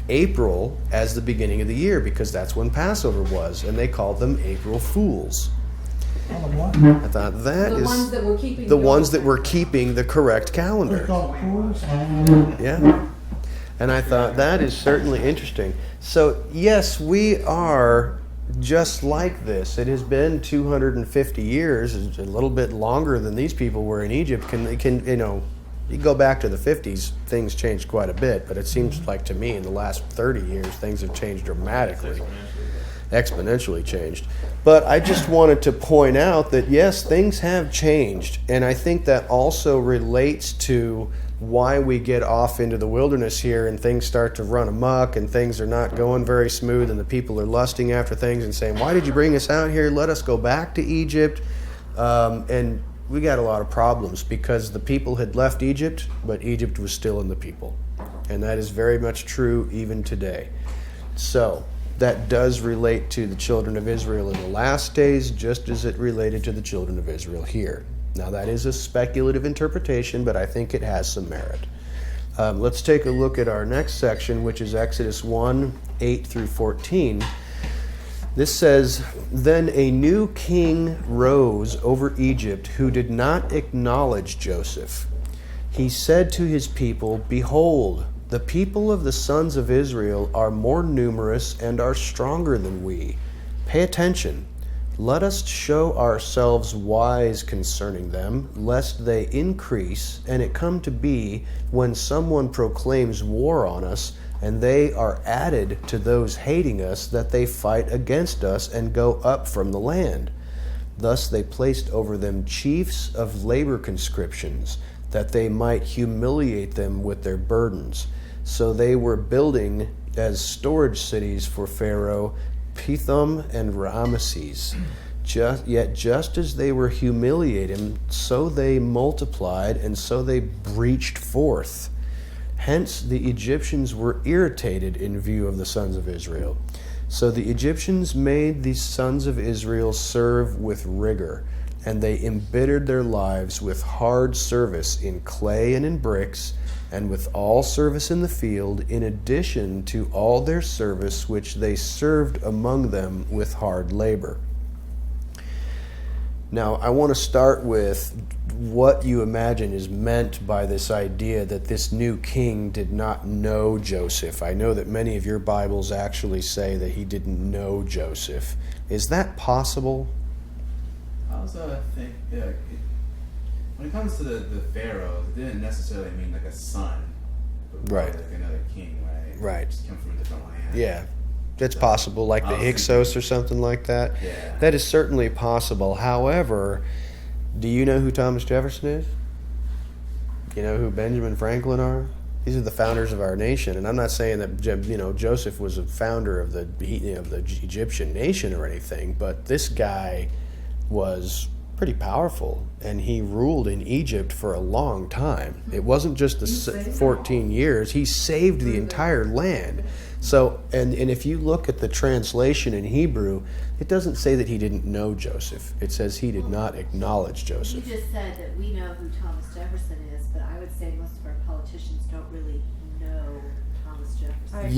April as the beginning of the year because that's when Passover was, and they called them April Fools. What? I thought that The is ones that were keeping the ones that were keeping the correct They're calendar. called fools. Yeah. And I thought that is certainly interesting. So, yes, we are just like this. It has been 250 years, a little bit longer than these people were in Egypt. You go back to the 50s, things changed quite a bit, but it seems like to me in the last 30 years, things have changed dramatically. Exponentially changed. But I just wanted to point out that yes, things have changed, and I think that also relates to why we get off into the wilderness here and things start to run amok and things are not going very smooth and the people are lusting after things and saying, why did you bring us out here? Let us go back to Egypt. And we got a lot of problems because the people had left Egypt, but Egypt was still in the people. And that is very much true even today. So that does relate to the children of Israel in the last days, just as it related to the children of Israel here. Now, that is a speculative interpretation, but I think it has some merit. Let's take a look at our next section, which is Exodus 1, 8 through 14. This says, Then a new king rose over Egypt who did not acknowledge Joseph. He said to his people, Behold, the people of the sons of Israel are more numerous and are stronger than we. Pay attention. Let us show ourselves wise concerning them, lest they increase, and it come to be, when someone proclaims war on us, and they are added to those hating us, that they fight against us and go up from the land. Thus they placed over them chiefs of labor conscriptions, that they might humiliate them with their burdens. So they were building as storage cities for Pharaoh Pithom and Ramesses. Yet just as they were humiliating, so they multiplied, and so they breached forth. Hence the Egyptians were irritated in view of the sons of Israel. So the Egyptians made the sons of Israel serve with rigor, and they embittered their lives with hard service in clay and in bricks, and with all service in the field, in addition to all their service which they served among them with hard labor. Now, I want to start with what you imagine is meant by this idea that this new king did not know Joseph. I know that many of your Bibles actually say that he didn't know Joseph. Is that possible? I also think, when it comes to the pharaohs, it didn't necessarily mean like a son, but Right. like another king, right? Right. Just come from a different land. Yeah, that's possible, like the I was Hyksos or something like that. Yeah. That is certainly possible. However, do you know who Thomas Jefferson is? You know who Benjamin Franklin are? These are the founders of our nation, and I'm not saying that Joseph was a founder of the Egyptian nation or anything, but this guy was pretty powerful, and he ruled in Egypt for a long time. It wasn't just the 14 years. He saved the entire land. So, and if you look at the translation in Hebrew, it doesn't say that he didn't know Joseph. It says he did not acknowledge You Joseph. just said that we know who Thomas Jefferson is, but I would say most of our politicians don't really know Thomas Jefferson.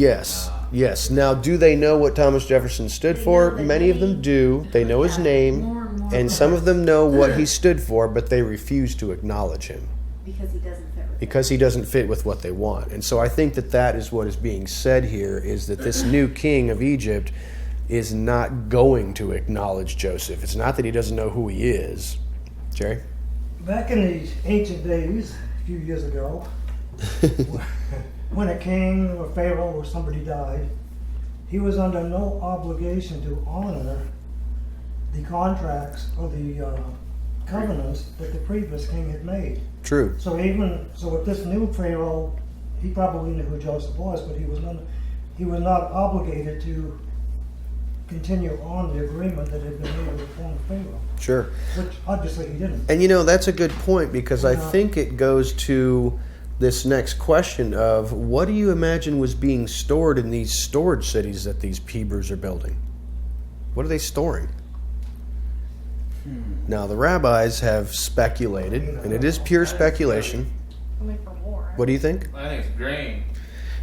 Yes. Now, do they know what Thomas Jefferson stood They for? know the Many of them name. do. They know his name, More and more. and some of them know what he stood for, but they refuse to acknowledge him Because he doesn't fit with because he doesn't fit with what they want. And so I think that that is what is being said here, is that this new king of Egypt is not going to acknowledge Joseph. It's not that he doesn't know who he is. Jerry? Back in the ancient days, a few years ago, when a king or pharaoh or somebody died, he was under no obligation to honor the contracts or the covenants that the previous king had made. True. So with this new pharaoh, he probably knew who Joseph was, but he was not obligated to continue on the agreement that had been made with the former pharaoh, Sure. which obviously he didn't. And that's a good point, because I think it goes to this next question of, what do you imagine was being stored in these storage cities that these Hebrews are building? What are they storing? Now, the rabbis have speculated, and it is pure speculation. Only for war. What do you think? I think it's grain.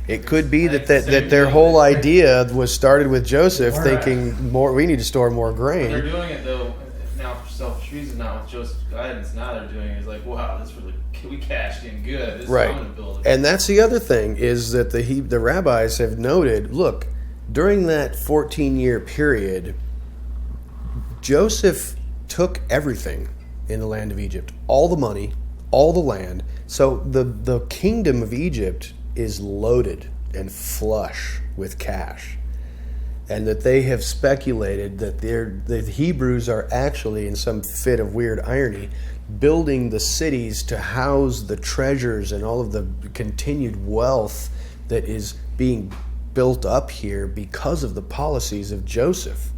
It could be that their whole idea was started with Joseph thinking, we need to store more When they're grain. doing it though, now for selfish reasons, not with Joseph's guidance. Now they're doing it. It's like, wow, this really we cashed in good. This Right. is I'm gonna build it. And that's the other thing, is that the rabbis have noted, look, during that 14-year period, Joseph took everything in the land of Egypt, all the money, all the land. So the kingdom of Egypt is loaded and flush with cash. And that they have speculated that the Hebrews are actually, in some fit of weird irony, building the cities to house the treasures and all of the continued wealth that is being built up here because of the policies of Joseph.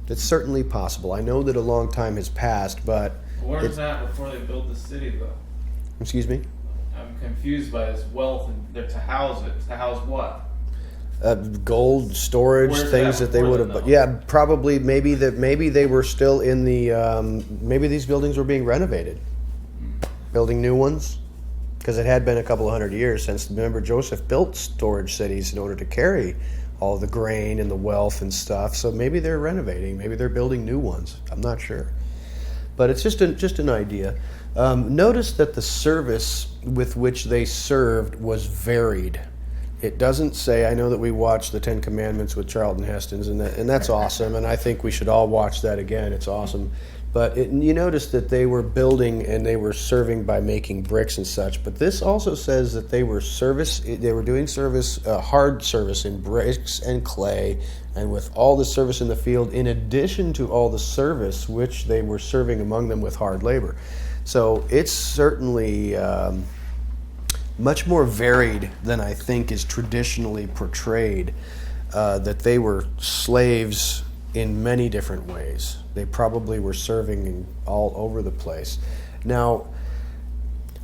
It's certainly possible. I know that a long time has passed, but... Where's that before they build the city though? Excuse me? I'm confused by this wealth and they're to house it. To house what? Gold storage, Where's things that that they before would then, have... though? Yeah, probably. Maybe they were still in the... maybe these buildings were being renovated. Building new ones. Because it had been a couple of 100 years since, remember, Joseph built storage cities in order to carry all the grain and the wealth and stuff. So maybe they're renovating. Maybe they're building new ones. I'm not sure. But it's just an idea. Notice that the service with which they served was varied. It doesn't say, I know that we watched the Ten Commandments with Charlton Heston's, and that's awesome, and I think we should all watch that again. It's awesome. But you notice that they were building and they were serving by making bricks and such. But this also says that they were doing service, hard service in bricks and clay, and with all the service in the field, in addition to all the service which they were serving among them with hard labor. So it's certainly much more varied than I think is traditionally portrayed, that they were slaves in many different ways. They probably were serving all over the place. Now,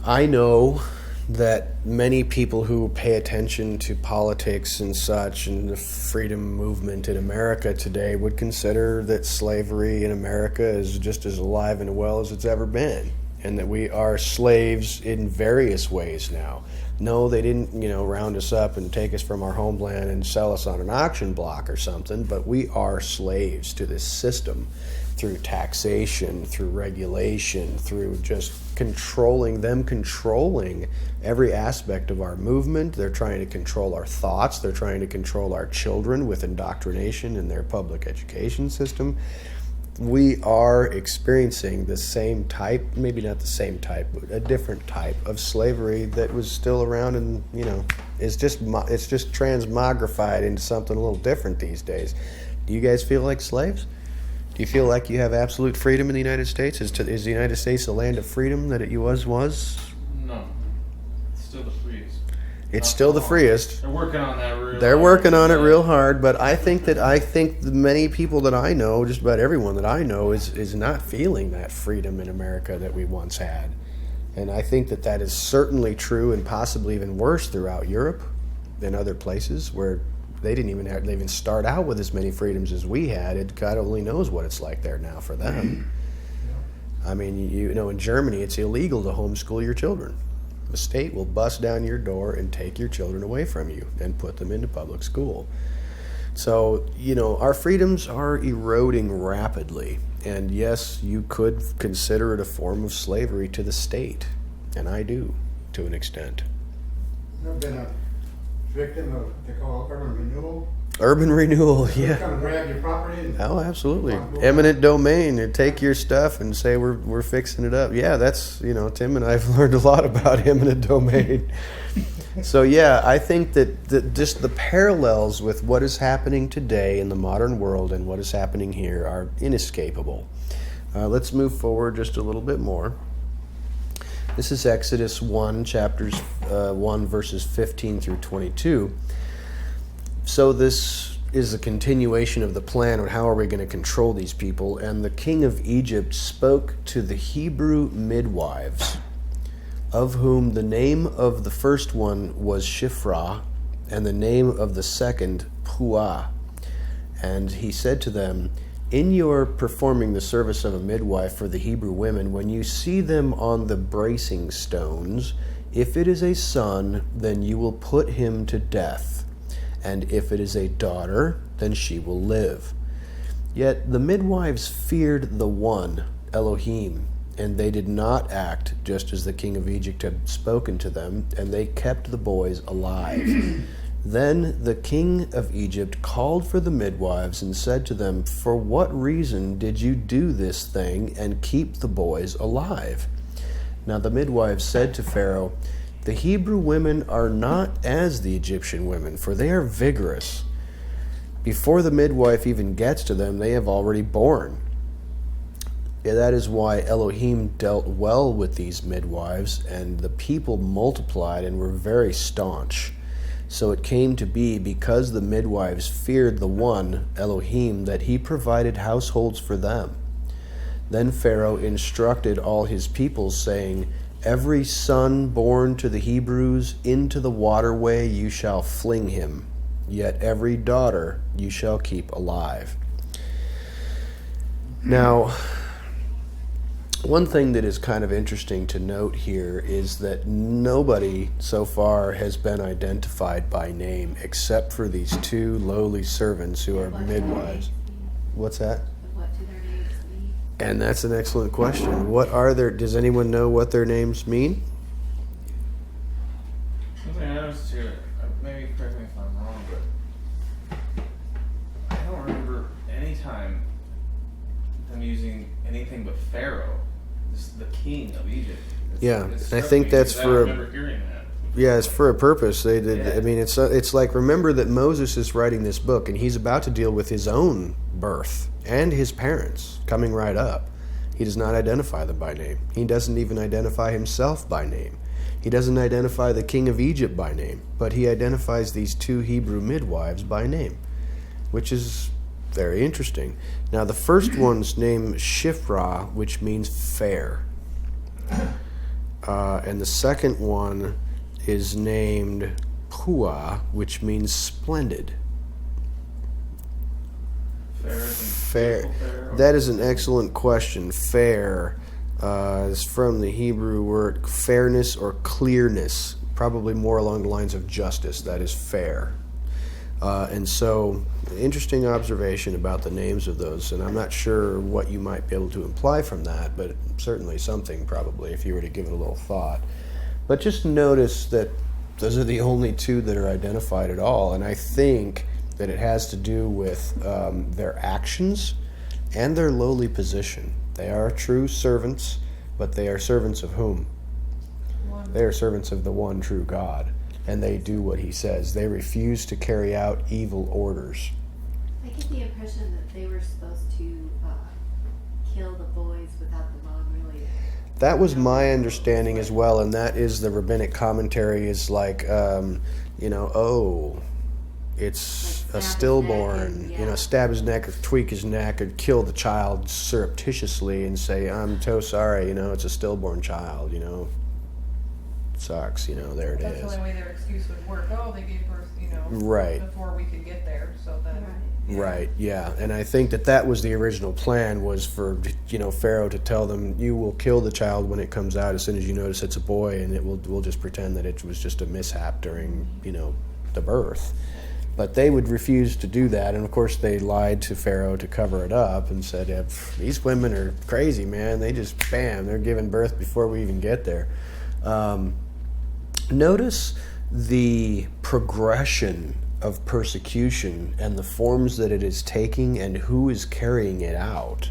I know that many people who pay attention to politics and such and the freedom movement in America today would consider that slavery in America is just as alive and well as it's ever been, and that we are slaves in various ways now. No, they didn't, round us up and take us from our homeland and sell us on an auction block or something, but we are slaves to this system through taxation, through regulation, through just controlling every aspect of our movement. They're trying to control our thoughts. They're trying to control our children with indoctrination in their public education system. We are experiencing the same type, maybe not the same type, but a different type of slavery that was still around, and it's just transmogrified into something a little different these days. Do you guys feel like slaves? Do you feel like you have absolute freedom in the United States? Is the United States a land of freedom that it was? No, it's still the freest. It's still the freest. They're working on that. They're working on it real hard, but I think the many people that I know, just about everyone that I know, is not feeling that freedom in America that we once had. And I think that is certainly true, and possibly even worse throughout Europe and other places where they didn't even start out with as many freedoms as we had. God only knows what it's like there now for them. I mean, in Germany, it's illegal to homeschool your children. The state will bust down your door and take your children away from you and put them into public school. So, our freedoms are eroding rapidly. And yes, you could consider it a form of slavery to the state. And I do, to an extent. I've been a victim of what they call urban renewal. Urban renewal, yeah. Come and grab your property. And absolutely. Eminent domain. They take your stuff and say we're fixing it up. Yeah, that's Tim and I've learned a lot about eminent domain. So yeah, I think that just the parallels with what is happening today in the modern world and what is happening here are inescapable. Let's move forward just a little bit more. This is Exodus 1, chapters 1, verses 15 through 22. So this is a continuation of the plan on how are we going to control these people. And the king of Egypt spoke to the Hebrew midwives, of whom the name of the first one was Shiphrah, and the name of the second Puah. And he said to them, in your performing the service of a midwife for the Hebrew women, when you see them on the bracing stones, if it is a son, then you will put him to death. And if it is a daughter, then she will live. Yet the midwives feared the one, Elohim, and they did not act just as the king of Egypt had spoken to them, and they kept the boys alive. Then the king of Egypt called for the midwives and said to them, for what reason did you do this thing and keep the boys alive? Now the midwives said to Pharaoh, the Hebrew women are not as the Egyptian women, for they are vigorous. Before the midwife even gets to them, they have already borne. That is why Elohim dealt well with these midwives, and the people multiplied and were very staunch. So it came to be, because the midwives feared the one, Elohim, that he provided households for them. Then Pharaoh instructed all his people, saying, every son born to the Hebrews into the waterway you shall fling him, yet every daughter you shall keep alive. Now, one thing that is kind of interesting to note here is that nobody so far has been identified by name except for these two lowly servants who are midwives. What's that? What do their names mean? And that's an excellent question. Does anyone know what their names mean? Something I noticed here, maybe correct me if I'm wrong, but I don't remember any time them using any anything but Pharaoh, the king of Egypt. Yeah, it I struck think me that's because for I a- remember hearing that. Yeah, it's for a purpose. They did. Yeah. I mean, it's like, remember that Moses is writing this book, and he's about to deal with his own birth and his parents coming right up. He does not identify them by name. He doesn't even identify himself by name. He doesn't identify the king of Egypt by name, but he identifies these 2 Hebrew midwives by name, which is very interesting. Now, the first one's named Shiphrah, which means fair. And the second one is named Puah, which means splendid. Fair. That is an excellent question. Fair is from the Hebrew word fairness or clearness, probably more along the lines of justice. That is fair. And so, interesting observation about the names of those, and I'm not sure what you might be able to imply from that, but certainly something probably if you were to give it a little thought. But just notice that those are the only 2 that are identified at all, and I think that it has to do with their actions and their lowly position. They are true servants, but they are servants of whom? They are servants of the one true God, and they do what he says. They refuse to carry out evil orders. I get the impression that they were supposed to kill the boys without the mom really. That was my understanding as well, and that is the rabbinic commentary is like, it's Like a stab his stillborn, neck and, stab his neck or tweak his neck or kill the child surreptitiously and say, I'm so sorry, it's a stillborn child, sucks, there it That's the is. only way their excuse would work. Oh, they gave birth, Right. before we could get there, so then. Right, yeah, and I think that was the original plan, was for Pharaoh to tell them, you will kill the child when it comes out as soon as you notice it's a boy, and we'll just pretend that it was just a mishap during the birth. But they would refuse to do that, and of course they lied to Pharaoh to cover it up and said, these women are crazy, man. They just they're giving birth before we even get there. Notice the progression of persecution and the forms that it is taking and who is carrying it out.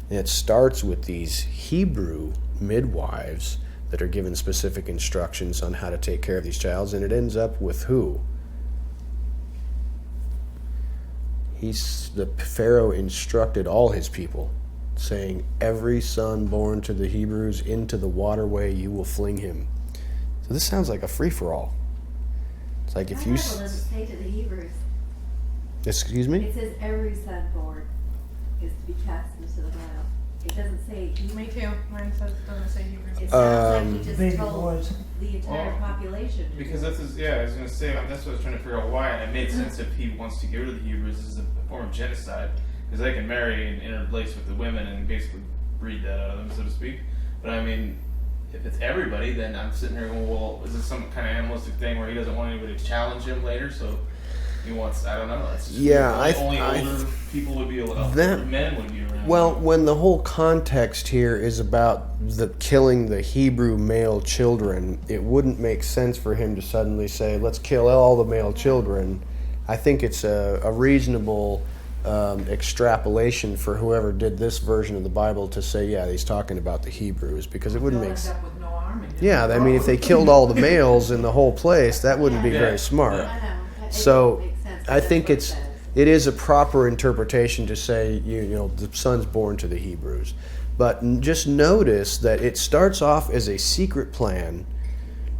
And it starts with these Hebrew midwives that are given specific instructions on how to take care of these children, and it ends up with who? The Pharaoh instructed all his people, saying, every son born to the Hebrews into the waterway you will fling him. So this sounds like a free-for-all. It's like if My you... Bible doesn't say to the Hebrews. Excuse me? It says every son born is to be cast into the Nile. It doesn't say Hebrews. Me too. Mine doesn't say Hebrew. It sounds like he just Baby told boys. the entire Well, population. Because I was going to say, that's what I was trying to figure out why, and it made sense if he wants to get rid of the Hebrews. This is a form of genocide, because they can marry and interlace with the women and basically breed that out of them, so to speak. But I mean, if it's everybody, then I'm sitting here going, well, is this some kind of animalistic thing where he doesn't want anybody to challenge him later, so he wants, I don't know. It's just only older people would be allowed, men would be around. Well, when the whole context here is about killing the Hebrew male children, it wouldn't make sense for him to suddenly say, let's kill all the male children. I think it's a reasonable extrapolation for whoever did this version of the Bible to say, yeah, he's talking about the Hebrews, because it wouldn't make sense. With no army. Yeah, I mean, if they killed all the males in the whole place, that wouldn't be very smart. I know. It So makes sense, but I that's think what it says. it is a proper interpretation to say, the son's born to the Hebrews. But just notice that it starts off as a secret plan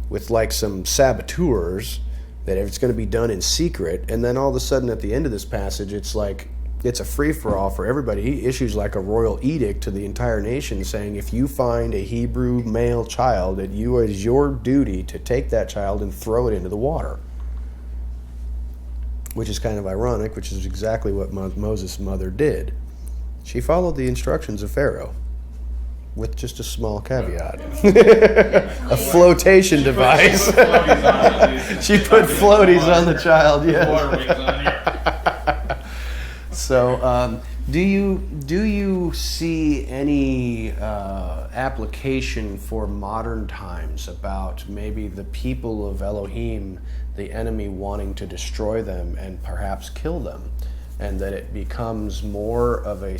with like some saboteurs, that it's going to be done in secret, and then all of a sudden at the end of this passage, it's like it's a free-for-all for everybody. He issues like a royal edict to the entire nation saying, if you find a Hebrew male child, it is your duty to take that child and throw it into the water. Which is kind of ironic, which is exactly what Moses' mother did. She followed the instructions of Pharaoh, with just a small caveat. A flotation device. She put floaties on the child, yeah. So, do you see any application for modern times about maybe the people of Elohim, the enemy wanting to destroy them and perhaps kill them? and that it becomes more of a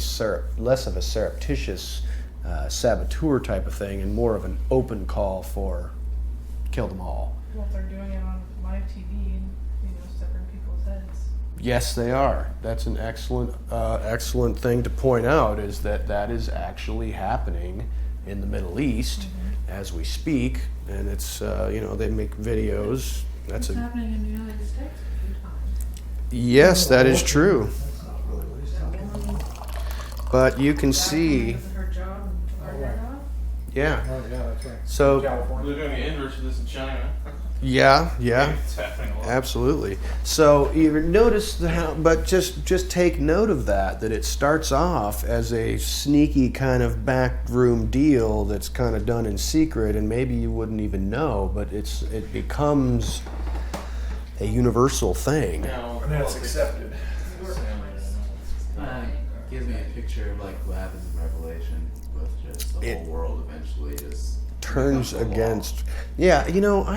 less of a surreptitious saboteur type of thing, and more of an open call for kill them all. Well, if they're doing it on live TV and, stepping people's heads. Yes, they are. That's an excellent thing to point out, is that is actually happening in the Middle East as we speak, and it's they make videos. It's happening in the United States a few times. Yes, that is true. That's not really what he's talking about. But you can see, Is it her job and took her head off? yeah. Oh, yeah, that's right. So California. They're doing the inverse of this in China. yeah. It's happening a lot. Absolutely. So you notice but just take note of that it starts off as a sneaky kind of backroom deal that's kind of done in secret, and maybe you wouldn't even know, but it becomes a universal thing. And that's accepted. Gives me a picture of like what happens in Revelation with just the whole world eventually just Turns becomes the law. against. Yeah,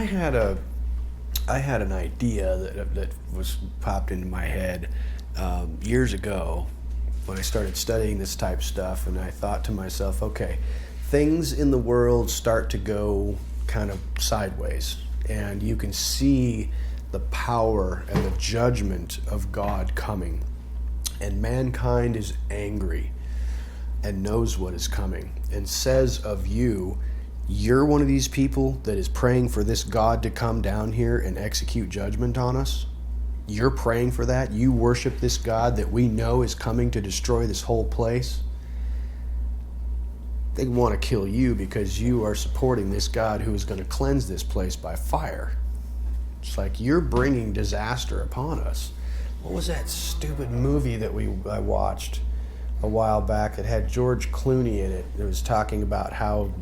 I had an idea that was popped into my head years ago when I started studying this type stuff, and I thought to myself, okay, things in the world start to go kind of sideways, and you can see the power and the judgment of God coming, and mankind is angry and knows what is coming, and says of you, you're one of these people that is praying for this God to come down here and execute judgment on us. You're praying for that. You worship this God that we know is coming to destroy this whole place. They want to kill you because you are supporting this God who is going to cleanse this place by fire. It's like you're bringing disaster upon us. What was that stupid movie that I watched a while back that had George Clooney in it? It was talking about how,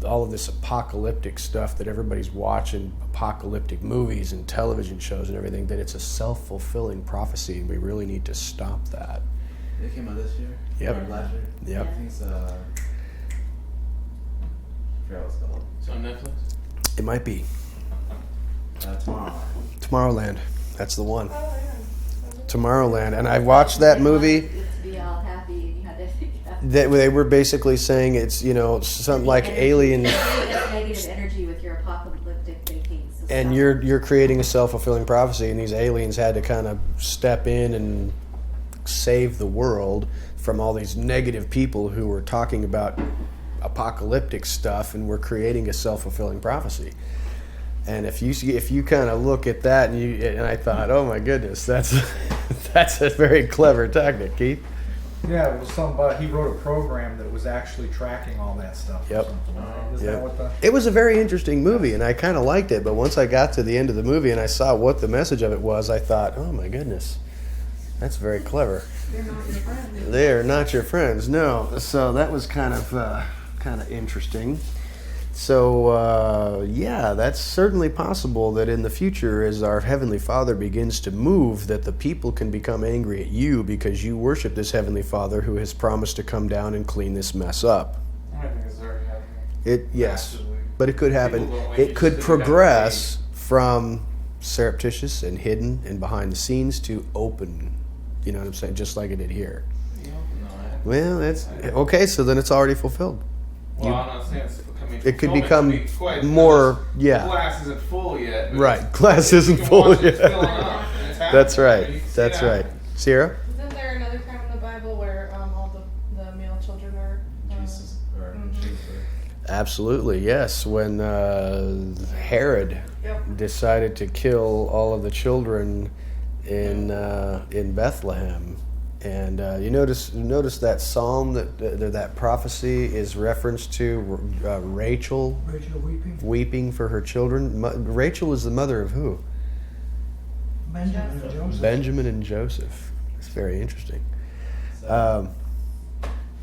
all of this apocalyptic stuff that everybody's watching, apocalyptic movies and television shows and everything, that it's a self-fulfilling prophecy, and we really need to stop that. It came out this year? Yep. Or last year? Yep. I think it's I forgot what it's called. It's on Netflix. It might be. Tomorrow. Tomorrowland. That's the one. Oh, yeah. Tomorrowland. And I watched that movie. It to be all happy, and you had to. They were basically saying it's, something like aliens. You're creating this negative energy with your apocalyptic thinking. So And stop. you're creating a self-fulfilling prophecy, and these aliens had to kind of step in and save the world from all these negative people who were talking about apocalyptic stuff, and were creating a self-fulfilling prophecy. And if you kind of look at that, and I thought, oh my goodness, that's a very clever tactic, Keith. Yeah, it was something about he wrote a program that was actually tracking all that stuff. Yep. Or something, right? Is Yep. that what the? It was a very interesting movie, and I kind of liked it. But once I got to the end of the movie and I saw what the message of it was, I thought, oh my goodness, that's very clever. They're not your friends. They're not your friends, no. So that was kind of interesting. So yeah, that's certainly possible that in the future, as our Heavenly Father begins to move, that the people can become angry at you because you worship this Heavenly Father who has promised to come down and clean this mess up. I think it's already happening. Yes, Massively. but it could happen. People don't like It it, could just think progress from surreptitious and hidden and behind the scenes to open. You know what I'm saying? Just like it did here. You know, no, Well, that's okay. So then it's already fulfilled. well, I'm not saying it's coming. It could fulfillment become be quite, more. The Yeah. glass isn't full yet. but Right. it's- Glass you isn't can full watch it yet. filling up, and it's That's happening. right. You can see That's it right. happening. Sierra? Isn't there another time in the Bible where all the male children are? Jesus or Mhm. Jesus. Absolutely. Yes. When Herod Yep. decided to kill all of the children in Bethlehem. And you notice that psalm that prophecy is referenced to Rachel Rachel weeping. weeping for her children. Rachel is the mother of who? Benjamin and Joseph. Benjamin and Joseph. It's very interesting. So,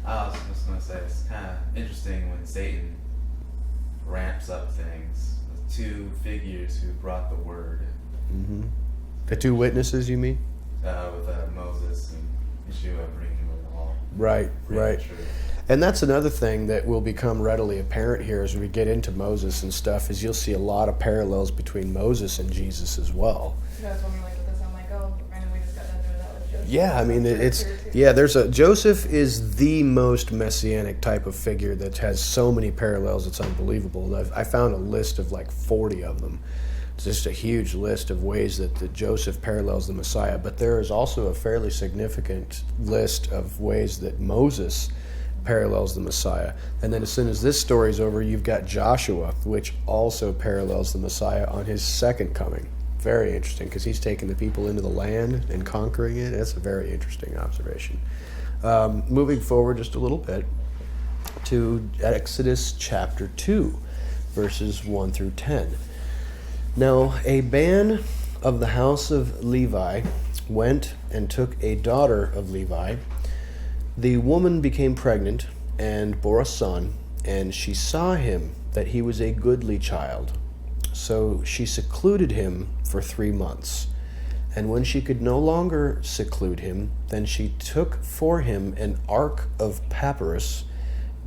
I was just going to say, it's kind of interesting when Satan ramps up things. The two figures who brought the word The two witnesses, you mean? with Moses and Yeshua bringing the law. Right, bringing right. the truth. And that's another thing that will become readily apparent here as we get into Moses and stuff, is you'll see a lot of parallels between Moses and Jesus as well. You guys want me like with this? I'm like, oh, I know we just got done doing that with Joseph. Yeah, I mean, Joseph is the most messianic type of figure that has so many parallels, it's unbelievable. I found a list of like 40 of them. It's just a huge list of ways that Joseph parallels the Messiah, but there is also a fairly significant list of ways that Moses parallels the Messiah. And then as soon as this story's over, you've got Joshua, which also parallels the Messiah on his second coming. Very interesting, because he's taking the people into the land and conquering it. That's a very interesting observation. Moving forward just a little bit to Exodus chapter 2, verses 1 through 10. Now, a band of the house of Levi went and took a daughter of Levi. The woman became pregnant and bore a son, and she saw him that he was a goodly child. So she secluded him for 3 months. And when she could no longer seclude him, then she took for him an ark of papyrus,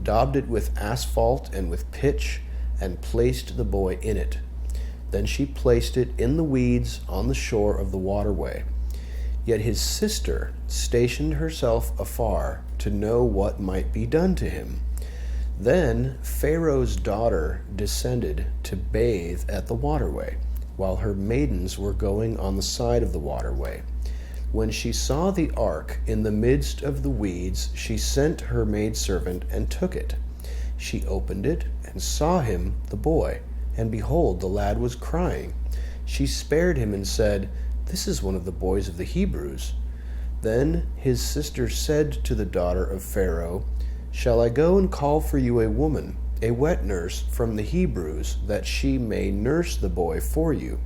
daubed it with asphalt and with pitch, and placed the boy in it. Then she placed it in the weeds on the shore of the waterway. Yet his sister stationed herself afar to know what might be done to him. Then Pharaoh's daughter descended to bathe at the waterway, while her maidens were going on the side of the waterway. When she saw the ark in the midst of the weeds, she sent her maidservant and took it. She opened it and saw him, the boy, and behold, the lad was crying. She spared him and said, "This is one of the boys of the Hebrews." Then his sister said to the daughter of Pharaoh, "Shall I go and call for you a woman, a wet nurse from the Hebrews, that she may nurse the boy for you?"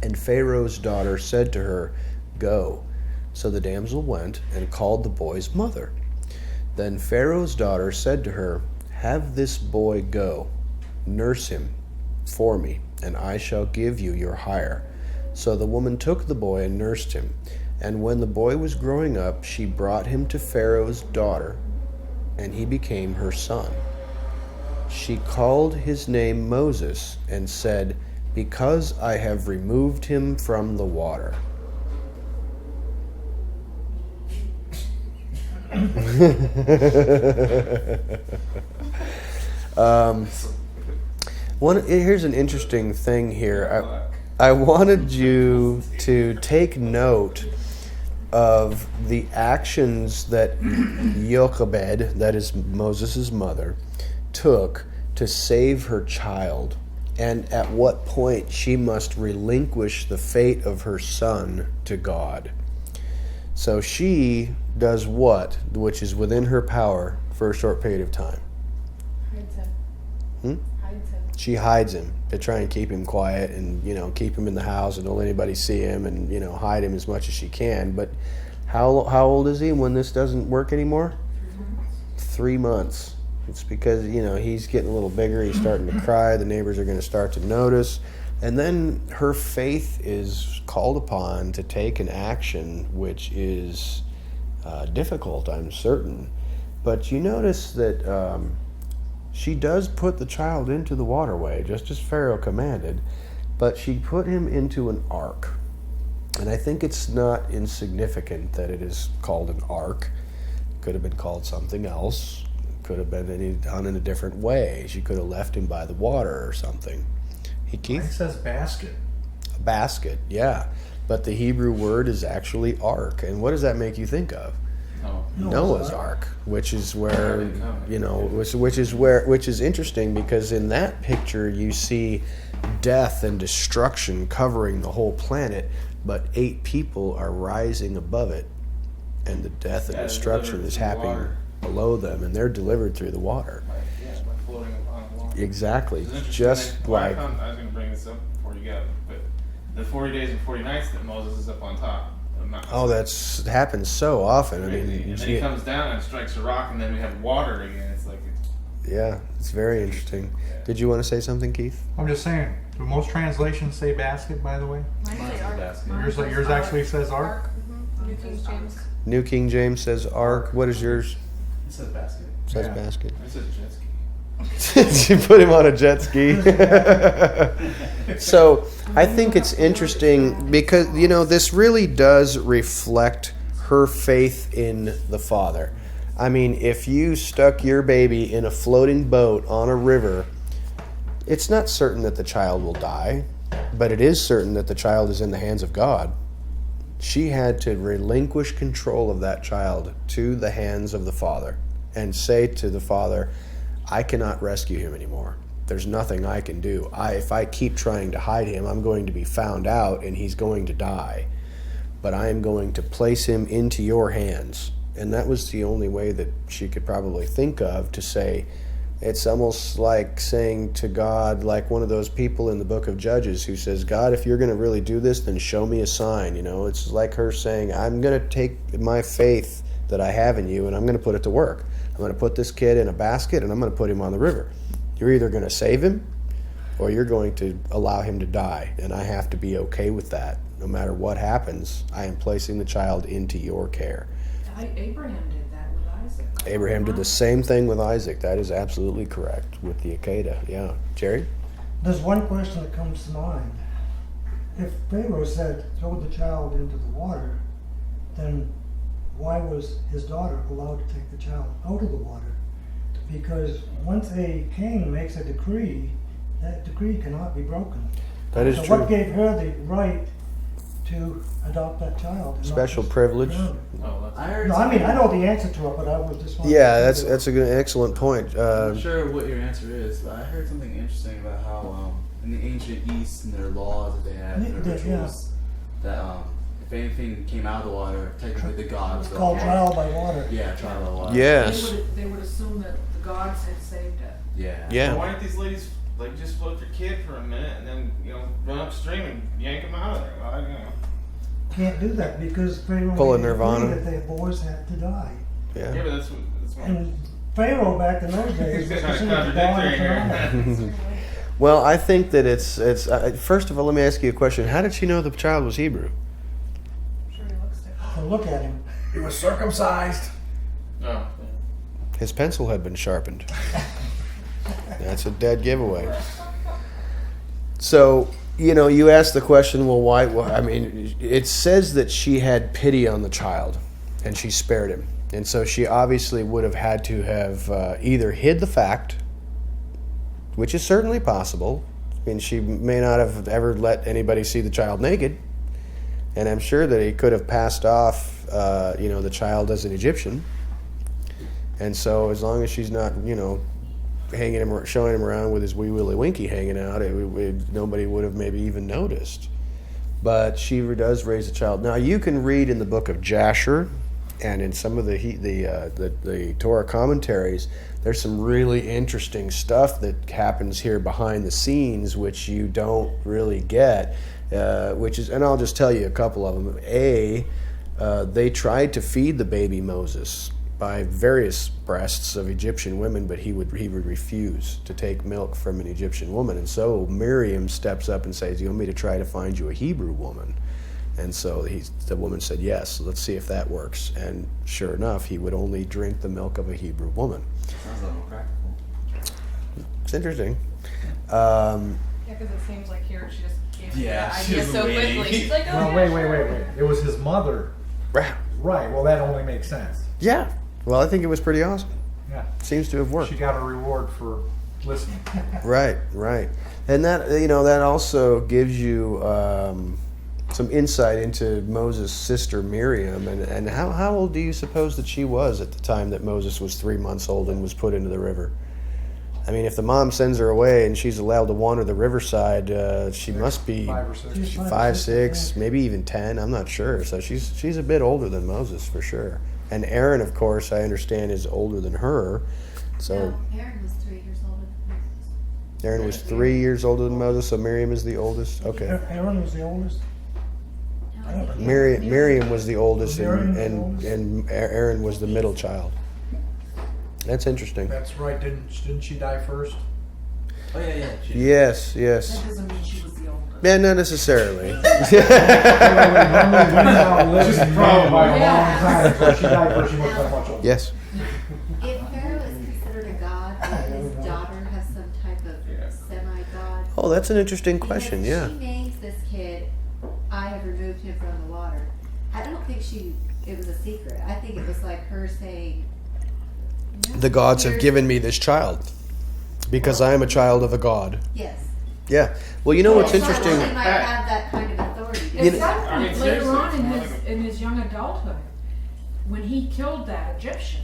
And Pharaoh's daughter said to her, "Go." So the damsel went and called the boy's mother. Then Pharaoh's daughter said to her, "Have this boy go, nurse him for me, and I shall give you your hire." So the woman took the boy and nursed him. And when the boy was growing up, she brought him to Pharaoh's daughter, and he became her son. She called his name Moses and said, "Because I have removed him from the water." Here's an interesting thing here. I wanted you to take note of the actions that Jochebed, that is Moses' mother, took to save her child, and at what point she must relinquish the fate of her son to God. So she does what, which is within her power for a short period of time? Hides him. Hides him. She hides him to try and keep him quiet and, keep him in the house and don't let anybody see him and, hide him as much as she can. But how old is he when this doesn't work anymore? 3 months. It's because, he's getting a little bigger. He's starting to cry. The neighbors are going to start to notice. And then her faith is called upon to take an action which is difficult, I'm certain. But you notice that she does put the child into the waterway, just as Pharaoh commanded, but she put him into an ark. And I think it's not insignificant that it is called an ark. It could have been called something else. It could have been done in a different way. She could have left him by the water or something. Hey, Keith? It says basket. A basket, yeah. But the Hebrew word is actually ark. And what does that make you think of? Noah's Ark, which is where, which is interesting, because in that picture you see death and destruction covering the whole planet, but 8 people are rising above it, and the death and destruction is happening below them, and they're delivered through the water. By floating on the water. Exactly, It's just interesting. like. I was going to bring this up before you go, but the 40 days and 40 nights that Moses is up on top. Oh, happens so often. I mean, and then he comes down and strikes a rock, and then we have water again. It's like, yeah, it's very interesting. Did you want to say something, Keith? I'm just saying, do most translations say basket, by the way? Mine say ark. Yours actually says ark? New King James. New King James says ark. What is yours? It says basket. It says Yeah. basket. it says jet ski. She put him on a jet ski. So I think it's interesting because, this really does reflect her faith in the Father. I mean, if you stuck your baby in a floating boat on a river, it's not certain that the child will die, but it is certain that the child is in the hands of God. She had to relinquish control of that child to the hands of the Father and say to the Father, I cannot rescue him anymore. There's nothing I can do. If I keep trying to hide him, I'm going to be found out and he's going to die. But I am going to place him into your hands. And that was the only way that she could probably think of to say, it's almost like saying to God, like one of those people in the book of Judges who says, God, if you're going to really do this, then show me a sign. You know, it's like her saying, I'm going to take my faith that I have in you and I'm going to put it to work. I'm going to put this kid in a basket and I'm going to put him on the river. You're either going to save him or you're going to allow him to die. And I have to be okay with that. No matter what happens, I am placing the child into your care. Abraham did that with Isaac. Abraham did the same thing with Isaac. That is absolutely correct with the Akedah. Yeah. Jerry? There's one question that comes to mind. If Pharaoh said, throw the child into the water, then why was his daughter allowed to take the child out of the water? Because once a king makes a decree, that decree cannot be broken. That is so true. What gave her the right to adopt that child? and not Special just privilege. ground it? Oh, that's, I heard. No, I mean, I know the answer to it, but I was just wondering. Yeah, that's a good, excellent point. I'm not sure what your answer is, but I heard something interesting about how in the ancient East, and their laws that they had, their rituals, that if anything came out of the water, technically the gods. It's called trial by water. Yeah, trial by water. Yes. They would assume that the gods had saved it. Yeah. Yeah. Why don't these ladies like just float your kid for a minute and then run upstream and yank him out of there? Well, I don't know. Can't do that because Pharaoh Pull a made a decree Nirvana. that the boys had to die. Yeah, Yeah. but that's what And Pharaoh back in those days was Kind of considered the god of contradictory Pharaoh. Well, I think that it's first of all, let me ask you a question. How did she know the child was Hebrew? Sure, he looks different. So look at him. He was circumcised. Oh, His pencil had been sharpened. That's a dead giveaway. So, you asked the question, well, why? Well, I mean, it says that she had pity on the child and she spared him. And so she obviously would have had to have either hid the fact, which is certainly possible. I mean, she may not have ever let anybody see the child naked. And I'm sure that he could have passed off, the child as an Egyptian. And so as long as she's not, hanging him, showing him around with his wee willy winky hanging out, nobody would have maybe even noticed. But she does raise a child. Now you can read in the book of Jasher, and in some of the Torah commentaries, there's some really interesting stuff that happens here behind the scenes, which you don't really get. And I'll just tell you a couple of them. They tried to feed the baby Moses by various breasts of Egyptian women, but he would refuse to take milk from an Egyptian woman. And so Miriam steps up and says, "You want me to try to find you a Hebrew woman?" And so the woman said, "Yes, let's see if that works." And sure enough, he would only drink the milk of a Hebrew woman. Sounds a little practical. It's interesting. Yeah, because it seems like here she just gave me Yeah, that she idea was so waiting. quickly. She's like, oh, No, yeah, wait. sure. It was his mother. Right. Well, that only makes sense. Yeah. Well, I think it was pretty awesome. Yeah. Seems to have worked. She got a reward for listening. Right. And that also gives you some insight into Moses' sister Miriam. And how old do you suppose that she was at the time that Moses was 3 months old and was put into the river? I mean, if the mom sends her away and she's allowed to wander the riverside, she must be 5 or 6. She's 5, 6, maybe even 10. I'm not sure. So she's a bit older than Moses for sure. And Aaron, of course, I understand is older than her. So No, Aaron was 3 years older than Moses. Aaron was 3 years older than Moses. So Miriam is the oldest. Okay. Aaron was the oldest. No, I think Miriam was the oldest, Miriam was the and oldest. and Aaron was the middle child. That's interesting. That's right. Didn't she die first? Oh yeah. Yes. That doesn't mean she was the oldest. Yeah, not necessarily. She's probably by a long time. So she died first. She must have much older. Yes. If Pharaoh is considered a god, then his daughter has some type of semi-god. Oh, that's an interesting question. Because Yeah. if she names this kid, I have removed him from the water. I don't think she it was a secret. I think it was like her saying, The gods have Here's- given me this child because I am a child of a god. yes. Yeah. Well, you know what's It's not that interesting? She might have that kind of authority. You At know- some I mean, point later seriously, on it's more like in his young adulthood, when he killed that Egyptian,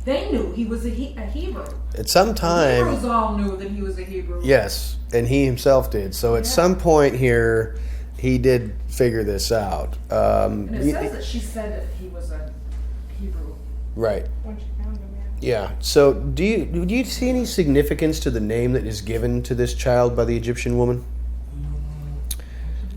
they knew he was a Hebrew. At some The time, Hebrews all knew that he was a Hebrew. yes, and he himself did. So at Yeah. some point here, he did figure this out. And it says that she said that he was a Hebrew. Right. When she found him, Yeah. So do you see any significance to the name that is given to this child by the Egyptian woman?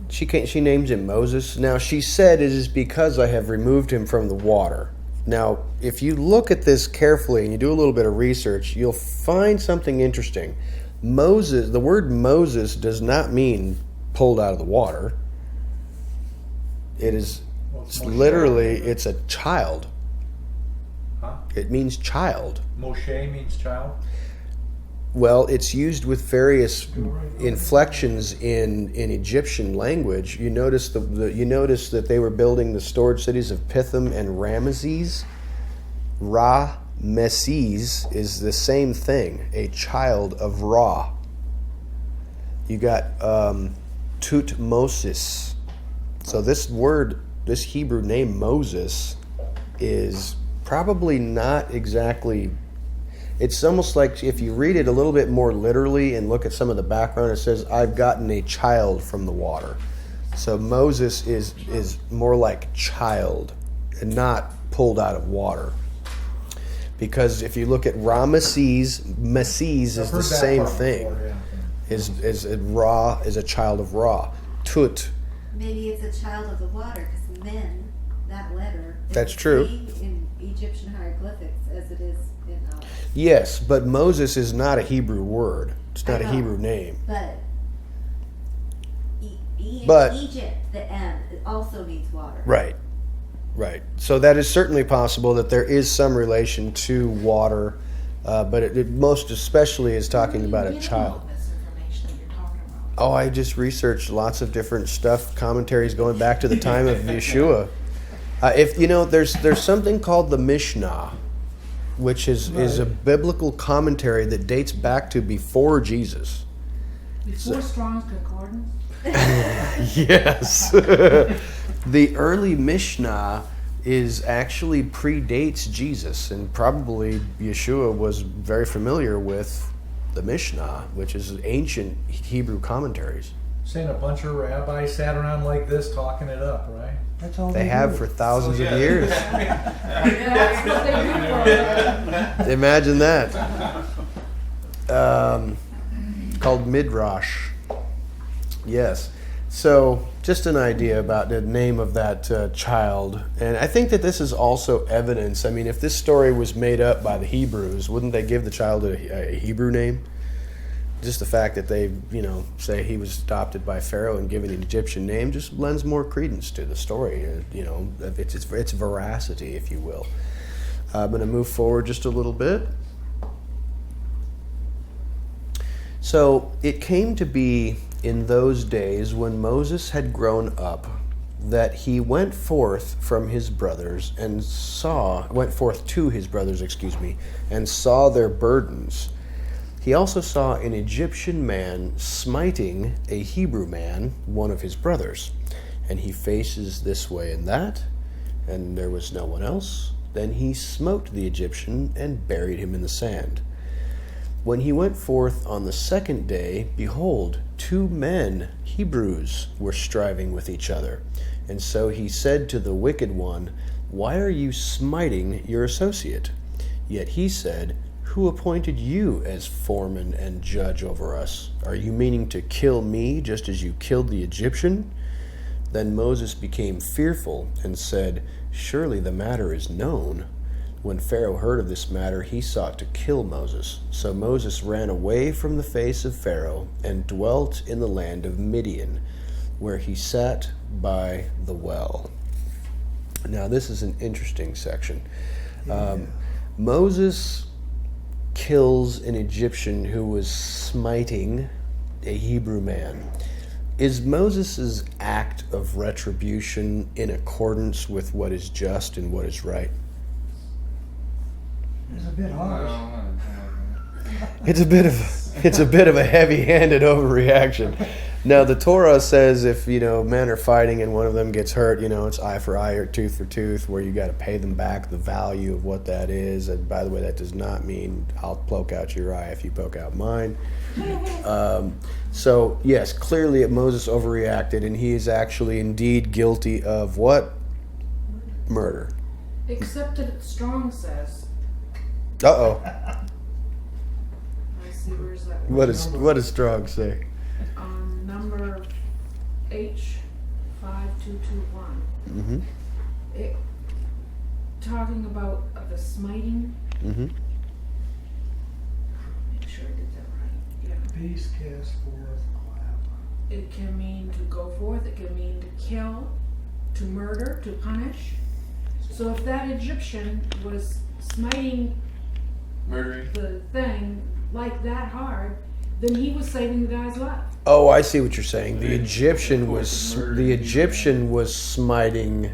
She names him Moses. Now she said it is because I have removed him from the water. Now, if you look at this carefully and you do a little bit of research, you'll find something interesting. Moses, the word Moses does not mean pulled out of the water. It is literally, it's a child. Huh? It means child. Moshe means child. Well, it's used with various inflections in Egyptian language. You notice you notice that they were building the storage cities of Pithom and Ramesses. Ra-Messes is the same thing, a child of Ra. You got Tutmosis. So this word, this Hebrew name Moses, is probably not exactly. It's almost like if you read it a little bit more literally and look at some of the background, it says, I've gotten a child from the water. So Moses is more like child and not pulled out of water. Because if you look at Ramesses, Messes is the same thing. Is Ra is a child of Ra. Tut. Maybe it's a child of the water, because men, that letter, is That's the true. same in Egyptian hieroglyphics as it is in Yes, but Moses is not a Hebrew word. It's not a I know. Hebrew name. but But- Egypt, the M, it also means water. Right. Right. So that is certainly possible that there is some relation to water, but it most especially is talking about a child. This information that you're talking about. Oh, I just researched lots of different stuff, commentaries going back to the time of Yeshua. If you know, there's something called the Mishnah, which is a biblical commentary that dates back to before Jesus. Before Strong's Concordance? Yes. The early Mishnah actually predates Jesus, and probably Yeshua was very familiar with the Mishnah, which is ancient Hebrew commentaries. Saying a bunch of rabbis sat around like this talking it up, right? That's all They have do. for thousands So, of yeah. years. That's what they do for Imagine that. Called Midrash. Yes. So, just an idea about the name of that child. And I think that this is also evidence. I mean, if this story was made up by the Hebrews, wouldn't they give the child a Hebrew name? Just the fact that they, say he was adopted by Pharaoh and given an Egyptian name just lends more credence to the story, its veracity, if you will. I'm going to move forward just a little bit. So it came to be in those days when Moses had grown up that he went forth from his brothers and went forth to his brothers, and saw their burdens. He also saw an Egyptian man smiting a Hebrew man, one of his brothers. And he faces this way and that, and there was no one else. Then he smote the Egyptian and buried him in the sand. When he went forth on the second day, behold, 2 men, Hebrews, were striving with each other. And so he said to the wicked one, Why are you smiting your associate? Yet he said, Who appointed you as foreman and judge over us? Are you meaning to kill me just as you killed the Egyptian? Then Moses became fearful and said, Surely the matter is known. When Pharaoh heard of this matter, he sought to kill Moses. So Moses ran away from the face of Pharaoh and dwelt in the land of Midian, where he sat by the well. Now this is an interesting section. Moses kills an Egyptian who was smiting a Hebrew man. Is Moses' act of retribution in accordance with what is just and what is right? It's a bit harsh. It's a bit of a heavy-handed overreaction. Now the Torah says if men are fighting and one of them gets hurt, it's eye for eye or tooth for tooth, where you got to pay them back the value of what that is. And by the way, that does not mean I'll poke out your eye if you poke out mine. So yes, clearly Moses overreacted, and he is actually indeed guilty of what? Murder. Except that Strong says. Uh-oh. I see, where's that? What does Strong say? Number H5221. Mm-hmm. It, talking about the smiting. Mm-hmm. Make sure I did that right. Yeah. Peace cast forth clap. It can mean to go forth. It can mean to kill, to murder, to punish. So if that Egyptian was smiting Murdering. the thing like that hard, then he was saving the guy's life. Oh, I see what you're saying. The Egyptian was smiting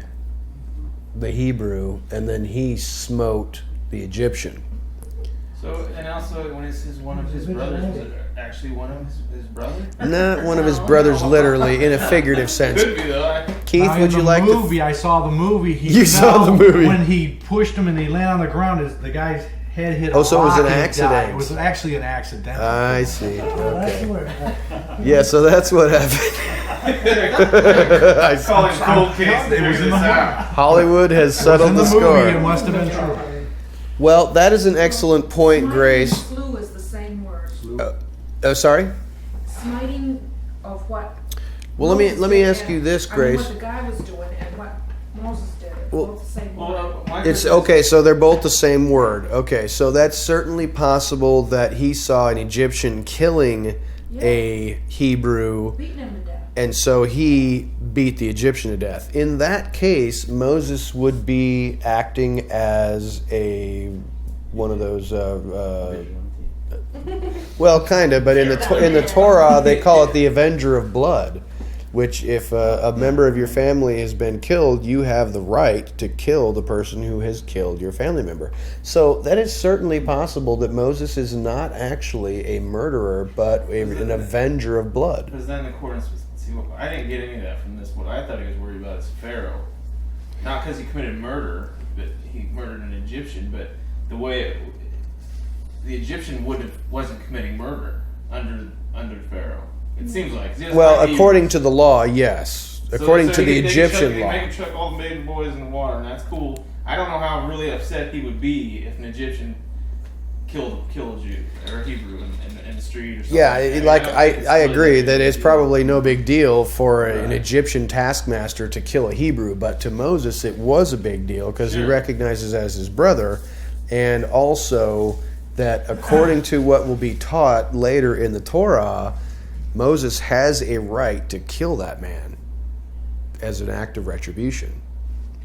the Hebrew, and then he smote the Egyptian. So, and also when it says one of his brothers, is it actually one of his brothers? Not one of his brothers, literally, in a figurative sense. Could be though. Keith, Now, would in you the like movie, to? I saw the movie. You saw the movie. When he pushed him and he landed on the ground, the guy's head hit. Oh, so it was rock an and he accident. died. It was actually an accident. I see. That's Okay. where. Yeah, so that's what happened. I see. Calling cold case and It was figure in the this out. Hollywood has settled in the the movie. It score. must have been true. Well, that is an excellent point, Smiting Grace. and slew is the same word. Sorry. Smiting of what? Well, let Moses me did ask and- you this, I mean, Grace. what the guy was doing and what Moses did. It's Well- both the same word. Well, my It's question is- okay, so they're both the same word. Okay, so that's certainly possible that he saw an Egyptian killing a Hebrew, Beating him to death. and so he beat the Egyptian to death. In that case, Moses would be acting as one of those. Well, kind of, but in the Torah they call it the avenger of blood. Which, if a member of your family has been killed, you have the right to kill the person who has killed your family member. So that is certainly possible that Moses is not actually a murderer, but an avenger of blood. Because then, in accordance with, I didn't get any of that from this. What I thought he was worried about is Pharaoh, not because he committed murder, but he murdered an Egyptian. But the way the Egyptian wasn't committing murder under Pharaoh. It seems like. Well, according to the law, yes. According to the Egyptian law. law. They make him chuck all the baby boys in the water, and that's cool. I don't know how really upset he would be if an Egyptian killed a Jew or a Hebrew in the street or something. Yeah, I really agree that it's probably no big deal for an Egyptian taskmaster to kill a Hebrew, but to Moses it was a big deal because he recognizes as his brother, and also that according to what will be taught later in the Torah, Moses has a right to kill that man as an act of retribution.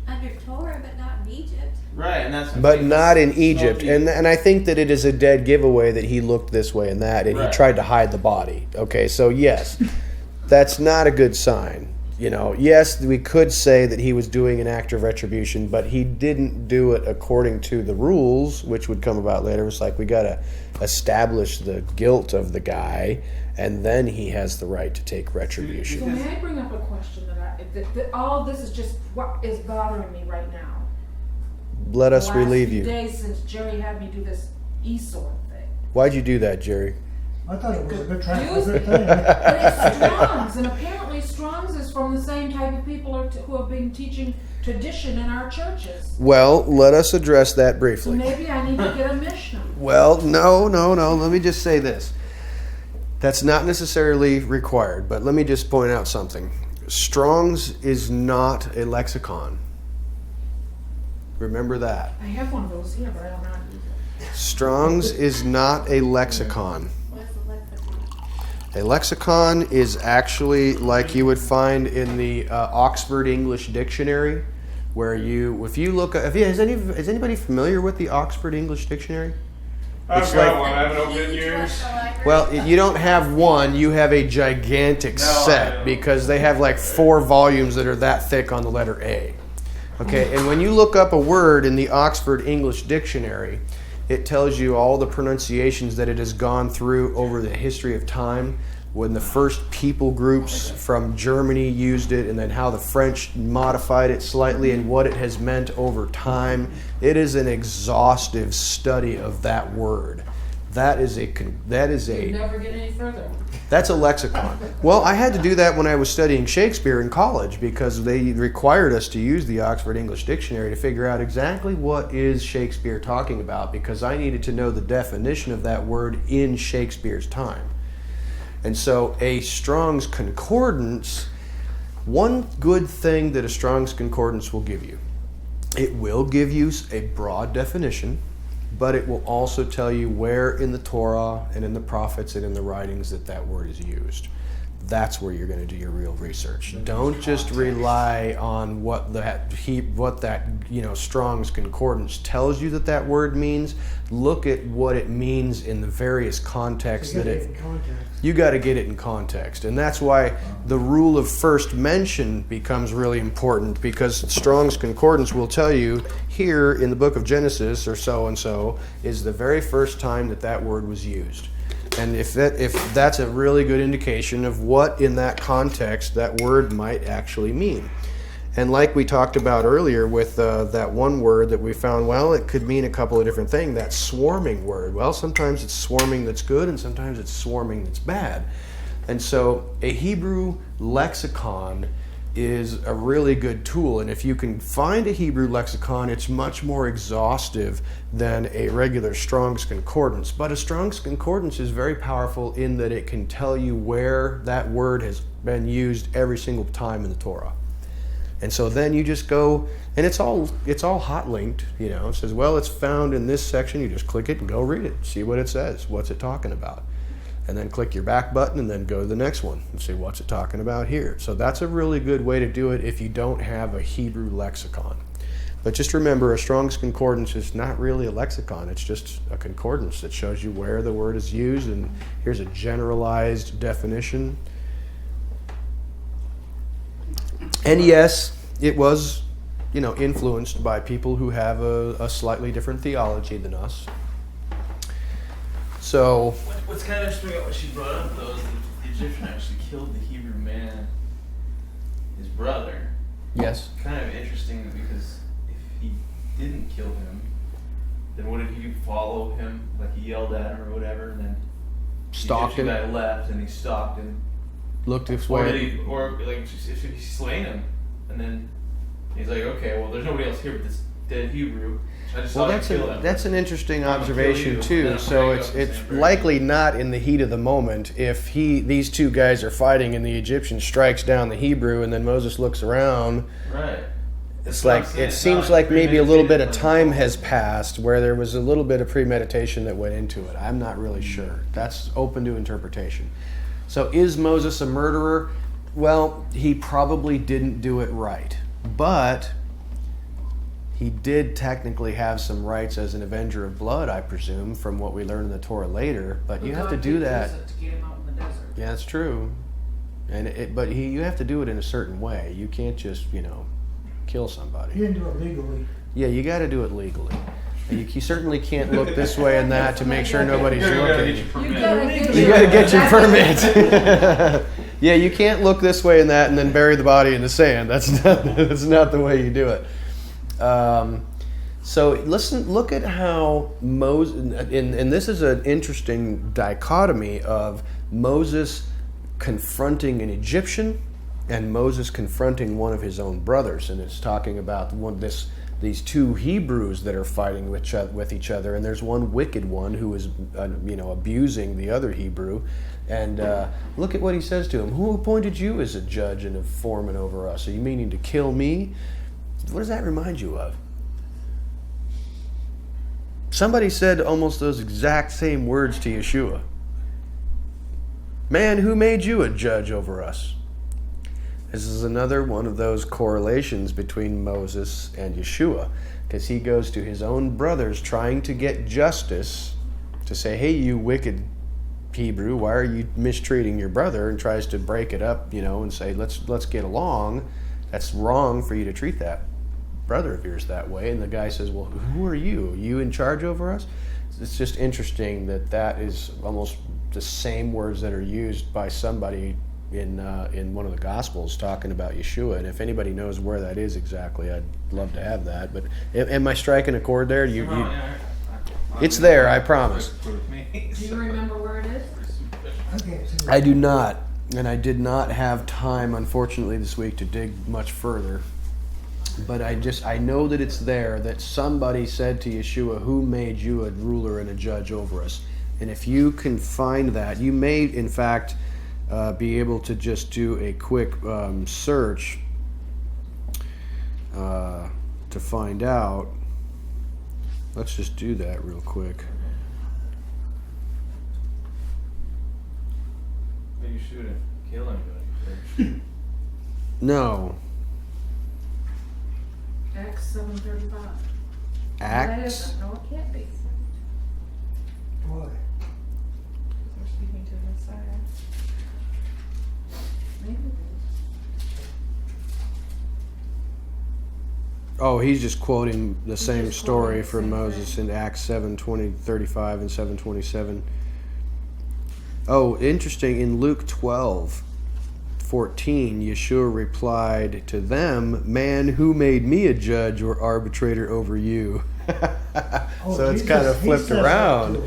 Under Torah, but not in Egypt. Right, and that's. But not in Egypt. And I think that it is a dead giveaway that he looked this way and that, and he tried to hide the body. Okay, so yes, that's not a good sign. Yes, we could say that he was doing an act of retribution, but he didn't do it according to the rules, which would come about later. It's like we got to establish the guilt of the guy, and then he has the right to take retribution. So may I bring up a question that all this is just what is bothering me right now? Let us relieve The you. last few days since Jerry had me do this e-sword thing. Why'd you do that, Jerry? I thought it was a good Use transfer it. thing. But it's Strong's, and apparently Strong's is from the same type of people who have been teaching tradition in our churches. Well, let us address that So briefly. maybe I need to get a Mishnah. Well, no. Let me just say this. That's not necessarily required, but let me just point out something. Strong's is not a lexicon. Remember that. I have one of those here, but I don't know how to use it. Strong's is not a lexicon. What's the lexicon? A lexicon is actually like you would find in the Oxford English Dictionary, where is anybody familiar with the Oxford English Dictionary? I've It's got like- one. I haven't opened it in You years. trust the library? Well, you don't have one, you have a gigantic No, I set know. because they have like 4 volumes that are that thick on the letter A. Okay, and when you look up a word in the Oxford English Dictionary, it tells you all the pronunciations that it has gone through over the history of time, when the first people groups from Germany used it, and then how the French modified it slightly and what it has meant over time. It is an exhaustive study of that word. That is a Never get any further. that's a lexicon. Well, I had to do that when I was studying Shakespeare in college because they required us to use the Oxford English Dictionary to figure out exactly what is Shakespeare talking about, because I needed to know the definition of that word in Shakespeare's time. And so a Strong's Concordance, one good thing that a Strong's Concordance will give you, it will give you a broad definition, but it will also tell you where in the Torah and in the prophets and in the writings that word is used. That's where you're going to do your real research. Don't just rely on what that Strong's Concordance tells you that word means. Look at what it means in the various contexts You that gotta it. get in context. You got to get it in context, and that's why the rule of first mention becomes really important, because Strong's Concordance will tell you here in the book of Genesis or so and so is the very first time that word was used. And if that's a really good indication of what in that context that word might actually mean. And like we talked about earlier with that one word that we found, well, it could mean a couple of different things. That swarming word, well, sometimes it's swarming that's good and sometimes it's swarming that's bad. And so a Hebrew lexicon is a really good tool, and if you can find a Hebrew lexicon, it's much more exhaustive than a regular Strong's Concordance. But a Strong's Concordance is very powerful in that it can tell you where that word has been used every single time in the Torah. And so then you just go, and it's all hot linked, It says, well, it's found in this section. You just click it and go read it, see what it says, what's it talking about. And then click your back button and then go to the next one and see what's it talking about here. So that's a really good way to do it if you don't have a Hebrew lexicon. But just remember, a Strong's Concordance is not really a lexicon. It's just a concordance that shows you where the word is used, and here's a generalized definition. And yes, it was, influenced by people who have a slightly different theology than us. So What's kind of interesting about what she brought up, though, is that the Egyptian actually killed the Hebrew man, his brother. yes, Kind of interesting because if he didn't kill him, then wouldn't he follow him, like he yelled at him or whatever, and then stalked the him, Egyptian guy left and he stalked him, looked this or way. if he slain him, and then he's like, okay, well, there's nobody else here but this dead Hebrew. I just Well, thought I'd kill him. that's an interesting I'm gonna kill observation you. too. Yeah, So I'm it's gonna go the same likely not in the heat of the moment. If these two guys are fighting and the Egyptian strikes down the Hebrew, and then Moses looks around, Right. it's That's what I'm like saying. it It's seems not like maybe a little bit of premeditated, time like- has passed where there was a little bit of premeditation that went into it. I'm not really sure. That's open to interpretation. So is Moses a murderer? Well, he probably didn't do it right, but he did technically have some rights as an avenger of blood, I presume, from what we learn in the Torah later. But you have to do that. To get him out in the desert. Yeah, that's true. And you have to do it in a certain way. You can't just kill He somebody. didn't do it legally. Yeah, you got to do it legally. And you certainly can't look this way and that to make sure nobody's You gotta looking. get your You permit. gotta You got to get your permit. Yeah, you can't look this way and that and then bury the body in the sand. That's not the way you do it. So look at how Moses, and this is an interesting dichotomy of Moses confronting an Egyptian and Moses confronting one of his own brothers, and it's talking about these two Hebrews that are fighting with each other, and there's one wicked one who is abusing the other Hebrew, and look at what he says to him: "Who appointed you as a judge and a foreman over us? Are you meaning to kill me?" What does that remind you of? Somebody said almost those exact same words to Yeshua. "Man, who made you a judge over us?" This is another one of those correlations between Moses and Yeshua, because he goes to his own brothers trying to get justice, to say, "Hey, you wicked Hebrew. Why are you mistreating your brother? And tries to break it up, and say, let's get along. That's wrong for you to treat that brother of yours that way. And the guy says, well, who are you? Are you in charge over us? It's just interesting that is almost the same words that are used by somebody in one of the Gospels talking about Yeshua. And if anybody knows where that is exactly, I'd love to have that. But am I striking a chord there? It's there, I promise. Do you remember where it is? I do not, and I did not have time, unfortunately, this week to dig much further. But I know that it's there, that somebody said to Yeshua, who made you a ruler and a judge over us? And if you can find that, you may, in fact, be able to just do a quick search to find out. Let's just do that real quick. But you shouldn't kill anybody. No. Acts 7:35. Acts? No, it can't be. Why? We're speaking to the Messiah. Maybe it Oh, he's just quoting the same story from Moses in Acts 7:35 and 7:27. Oh, interesting. In Luke 12:14, Yeshua replied to them, "Man, who made me a judge or arbitrator over you?" So it's kind of flipped around.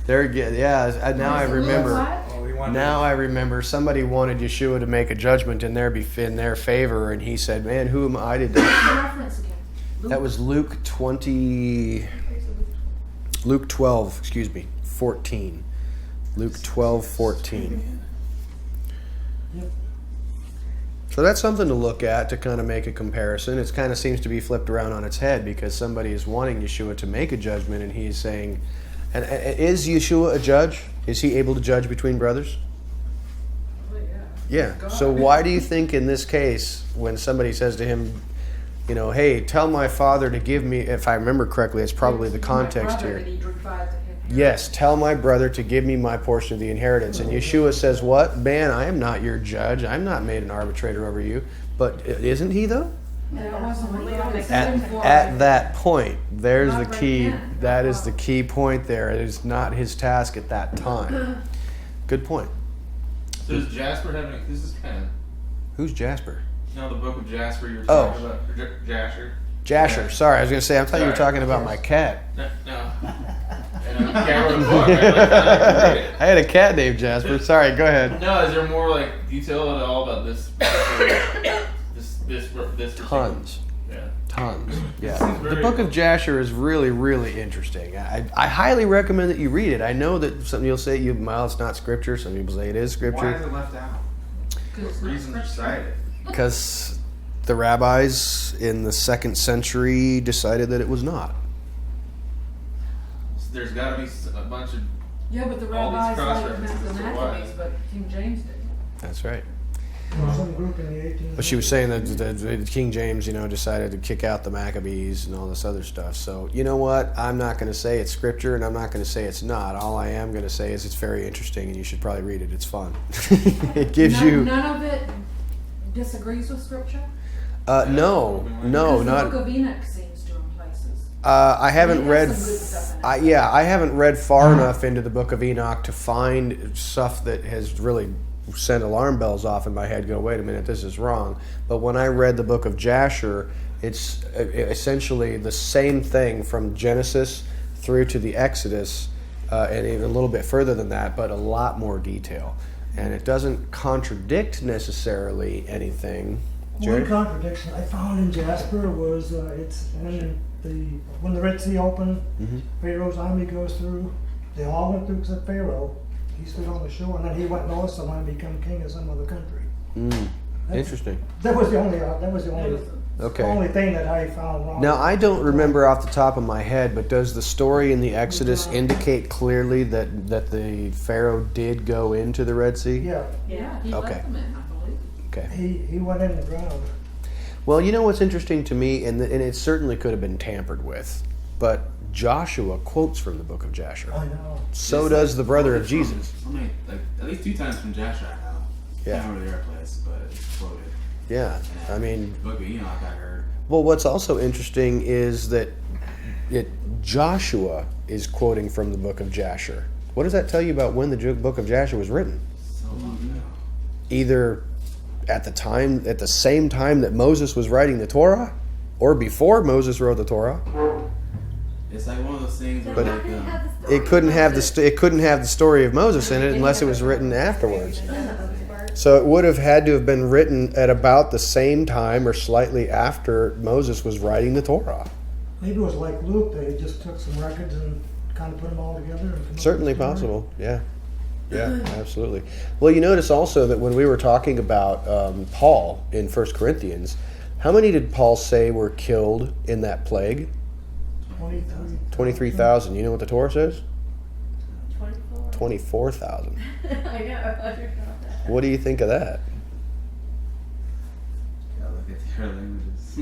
There, yeah. Now I remember. Now I remember somebody wanted Yeshua to make a judgment in their favor, and he said, "Man, who am I to do?" reference again. That was Luke 12, 14. Luke 12:14. Yep. So that's something to look at to kind of make a comparison. It kind of seems to be flipped around on its head because somebody is wanting Yeshua to make a judgment, and he's saying, and is Yeshua a judge? Is he able to judge between brothers? Yeah. So why do you think in this case, when somebody says to him, hey, tell my father to give me, if I remember correctly, it's probably the context here. Yes, tell my brother to give me my portion of the inheritance. And Yeshua says, what? Man, I am not your judge. I'm not made an arbitrator over you. But isn't he, though? At that point, there's the key. That is the key point there. It is not his task at that time. Good point. So does Jasper have any? This is kind of. Who's Jasper? The book of Jasper you were talking about. Jasher. Jasher. Sorry, I was going to say, I thought you were talking about my cat. No. And cat wrote a book. I had a cat named Jasper. Sorry, go ahead. No, is there more detail at all about this? This Tons. Yeah. Tons. Yeah. The book of Jasher is really, really interesting. I highly recommend that you read it. I know that some you'll say, it's not scripture. Some people say it is scripture. Why is it left out? What reason you cited? Because the rabbis in the 2nd century decided that it was not. There's got to be a bunch of. Yeah, but the all these rabbis cross liked references the to Maccabees, why. but King James didn't. That's right. Some group in the 18th. But she was saying that King James, decided to kick out the Maccabees and all this other stuff. So, you know what? I'm not going to say it's scripture, and I'm not going to say it's not. All I am going to say is it's very interesting, and you should probably read it. It's fun. It gives you... None of it disagrees with scripture? No, Because not... the book of Enoch seems to in places. I haven't It read... has some good stuff in it. I haven't read far enough into the Book of Enoch to find stuff that has really sent alarm bells off in my head. Go, wait a minute, this is wrong. But when I read the Book of Jasher, it's essentially the same thing from Genesis through to the Exodus, and even a little bit further than that, but a lot more detail. And it doesn't contradict necessarily anything. One Jared? contradiction I found in Jasper was when the Red Sea opened, Pharaoh's army goes through. They all went through except Pharaoh. He stood on the shore, and then he went north somewhere and became king of some other country. Interesting. That was the only Okay. only thing that I found wrong. Now, I don't remember off the top of my head, but does the story in the Exodus indicate clearly that the Pharaoh did go into the Red Sea? Yeah, Yeah, he Okay. let them in, I believe. Okay. he went in the ground. Well, you know what's interesting to me, and it certainly could have been tampered with. but Joshua quotes from the book of Jasher. I know. So does the brother of Jesus. I mean, like at least 2 times from Jasher I know. Yeah. Can't remember their place, but it's quoted. Yeah, I mean, The book of Enoch I heard. well, what's also interesting is that Joshua is quoting from the book of Jasher. What does that tell you about when the book of Jasher was written? So long ago. Either at the same time that Moses was writing the Torah, or before Moses wrote the Torah. It's like one of those things where But like It couldn't have the story of Moses in it unless it was written afterwards. So it would have had to have been written at about the same time or slightly after Moses was writing the Torah. Maybe it was like Luke, they just took some records and kind of put them all together. And come up Certainly with a story. possible, yeah. Yeah, absolutely. Well, you notice also that when we were talking about Paul in 1 Corinthians, how many did Paul say were killed in that plague? 23,000. You know what the Torah says? 24. 24,000. I know. I wondered about that. What do you think of that? gotta look at their languages.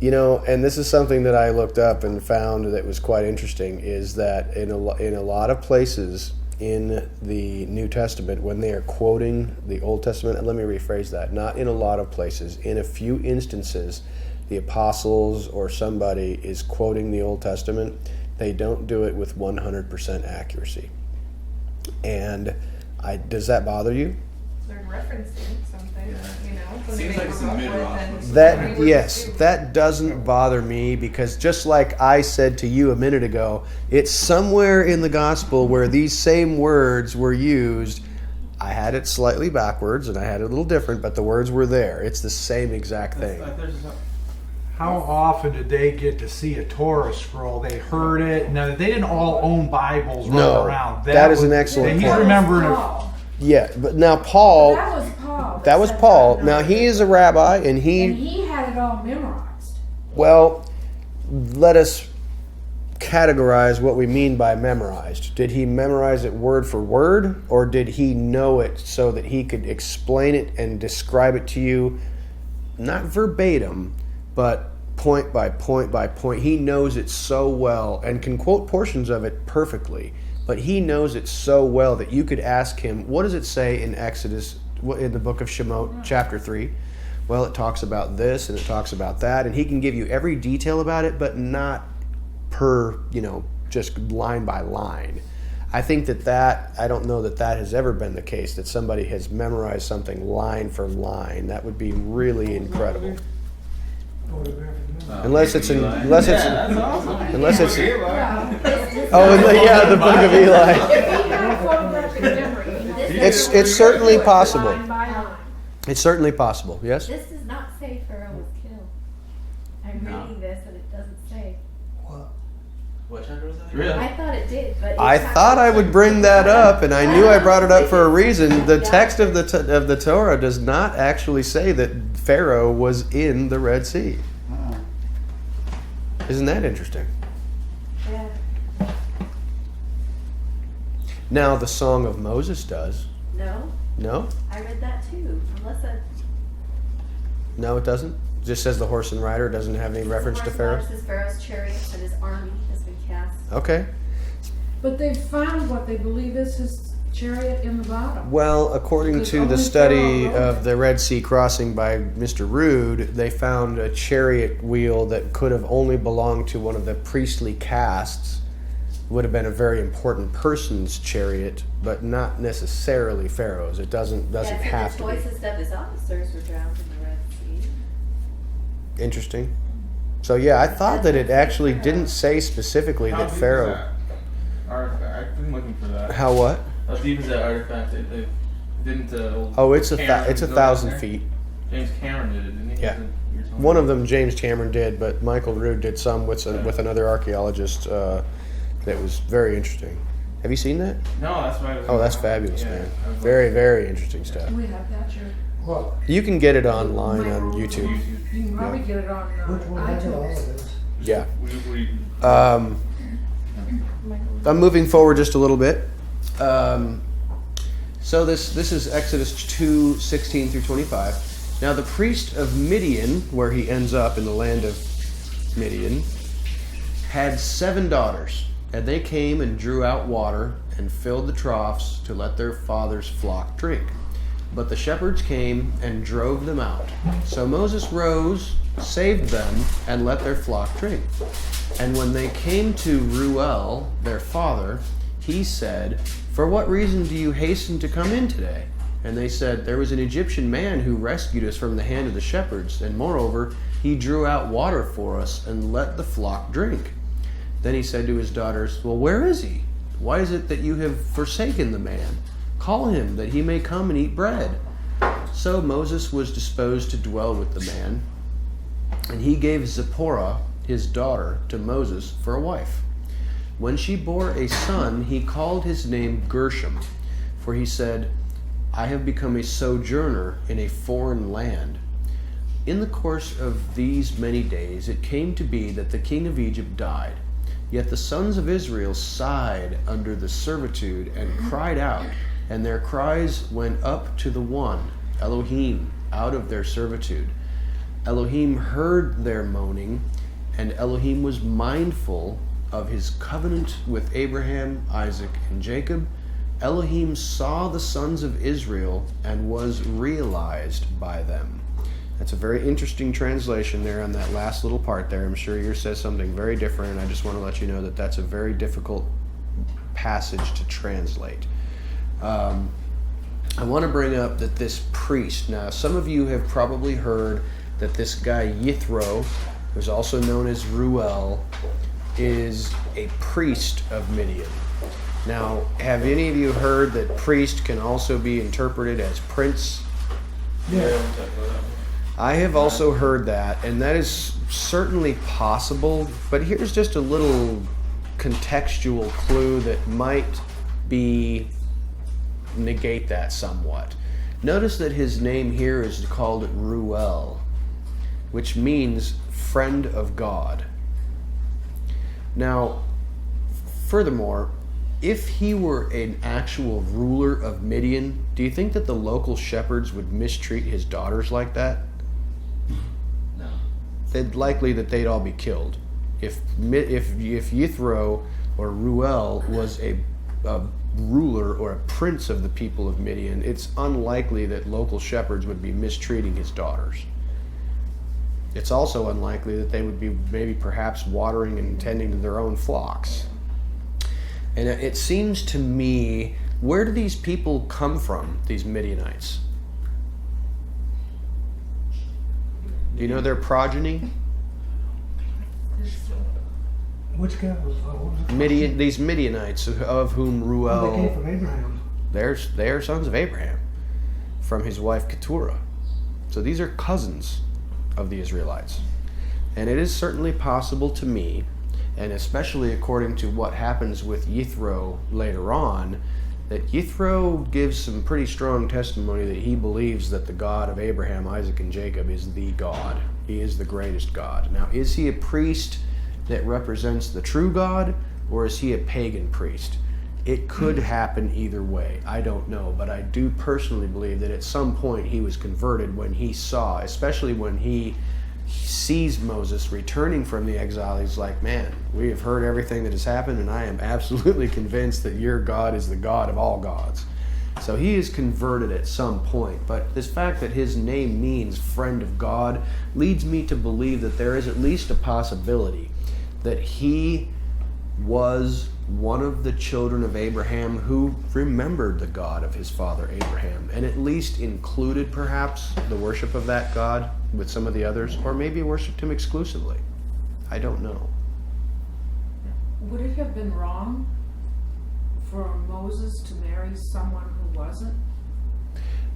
You know, and this is something that I looked up and found that was quite interesting, is that in a lot of places in the New Testament, when they are quoting the Old Testament, and let me rephrase that, not in a lot of places, in a few instances, the apostles or somebody is quoting the Old Testament, they don't do it with 100% accuracy. And does that bother you? They're referencing something, you know. when Seems they like come some up with mid-rock. and That, somebody yes, would- that doesn't bother me, because just like I said to you a minute ago, it's somewhere in the gospel where these same words were used. I had it slightly backwards and I had it a little different, but the words were there. It's the same exact thing. How often did they get to see a Torah scroll? They heard it. Now they didn't all own Bibles running No, around. that is an excellent He's point. That was remembering. Paul. Yeah, but now Paul, That was Paul. that was said Paul. that. Now he is a rabbi, and And he, he had it all memorized. well, let us categorize what we mean by memorized. Did he memorize it word for word, or did he know it so that he could explain it and describe it to you, not verbatim, but point by point by point? He knows it so well and can quote portions of it perfectly, but he knows it so well that you could ask him, what does it say in Exodus, in the book of Shemot, chapter 3? Well, it talks about this and it talks about that, and he can give you every detail about it, but not per, just line by line. I think that I don't know that has ever been the case, that somebody has memorized something line for line. That would be really incredible. Unless it's that's awesome. unless it's Well, the book of Eli. if he had a photographic memory, It's certainly possible. line by line. It's certainly possible. Yes. This does not say Pharaoh was killed. I'm No. reading this and it doesn't say. What chapter was that? Really? I thought it did, but it I talks thought I about- would bring that up, and I knew I brought it up for a reason. The text of the Torah does not actually say that Pharaoh was in the Red Sea. Isn't that interesting? Yeah. Now the Song of Moses does. No, No, I read that too. Unless no, it doesn't. It just says the horse and rider. It doesn't have any reference to Pharaoh. Says Pharaoh's chariots and his army has been cast. Okay. But they found what they believe is his chariot in the bottom. Well, according Because to the only study Pharaoh wrote of the Red Sea crossing by Mr. Rood, they found a chariot wheel that could have only belonged to one of the priestly castes. Would have been a very important person's chariot, but not necessarily Pharaoh's. It doesn't have the to be. choicest of his officers were drowned in the Red Sea. Interesting. So yeah, I thought that it actually didn't say specifically How that deep is Pharaoh. that artifact? I've been looking for that. How what? How deep is that artifact? They didn't. Oh, it's a Cameron it's go down 1,000 there? feet. James Cameron did it, didn't he? Yeah. You were telling One me. of them James Cameron did, but Michael Rood did some with another archaeologist. That was very interesting. Have you seen that? No, that's why. I was Oh, that's fabulous, Yeah, man. I was Very, very interesting stuff. We have that, Jared. Well, You can get it online on like, YouTube. You can probably get it on which one has it all iTunes. of this? Yeah. What do you- I'm moving forward just a little bit. So this is Exodus 2:16 through 25. Now the priest of Midian, where he ends up in the land of Midian, had 7 daughters, and they came and drew out water and filled the troughs to let their father's flock drink. But the shepherds came and drove them out. So Moses rose, saved them, and let their flock drink. And when they came to Reuel, their father, he said, "For what reason do you hasten to come in today?" And they said, "There was an Egyptian man who rescued us from the hand of the shepherds, and moreover, he drew out water for us and let the flock drink." Then he said to his daughters, "Well, where is he? Why is it that you have forsaken the man? Call him, that he may come and eat bread." So Moses was disposed to dwell with the man, and he gave Zipporah, his daughter, to Moses for a wife. When she bore a son, he called his name Gershom, for he said, "I have become a sojourner in a foreign land." In the course of these many days, it came to be that the king of Egypt died. Yet the sons of Israel sighed under the servitude and cried out, and their cries went up to the one, Elohim, out of their servitude. Elohim heard their moaning, and Elohim was mindful of his covenant with Abraham, Isaac, and Jacob. Elohim saw the sons of Israel and was realized by them. That's a very interesting translation there on that last little part there. I'm sure yours says something very different. I just want to let you know that that's a very difficult passage to translate. I want to bring up that this priest, now some of you have probably heard that this guy Yithro, who's also known as Reuel, is a priest of Midian. Now, have any of you heard that priest can also be interpreted as prince? Yeah. I have also heard that, and that is certainly possible, but here's just a little contextual clue that might negate that somewhat. Notice that his name here is called Reuel, which means friend of God. Now, furthermore, if he were an actual ruler of Midian, do you think that the local shepherds would mistreat his daughters like that? No. It's likely that they'd all be killed. If Yithro or Reuel was a ruler or a prince of the people of Midian, it's unlikely that local shepherds would be mistreating his daughters. It's also unlikely that they would be maybe perhaps watering and tending to their own flocks. And it seems to me, where do these people come from, these Midianites? Do you know their progeny? Which guy was it? These Midianites, of whom They came Reuel, from Abraham. they are sons of Abraham, from his wife Keturah. So these are cousins of the Israelites. And it is certainly possible to me, and especially according to what happens with Yithro later on, that Yithro gives some pretty strong testimony that he believes that the God of Abraham, Isaac, and Jacob is the God. He is the greatest God. Now, is he a priest that represents the true God, or is he a pagan priest? It could happen either way. I don't know, but I do personally believe that at some point he was converted when he saw, especially when he sees Moses returning from the exile. He's like, "Man, we have heard everything that has happened, and I am absolutely convinced that your God is the God of all gods." So he is converted at some point, but this fact that his name means friend of God leads me to believe that there is at least a possibility that he was one of the children of Abraham who remembered the God of his father Abraham, and at least included perhaps the worship of that God with some of the others, or maybe worshipped him exclusively. I don't know. Would it have been wrong for Moses to marry someone who wasn't?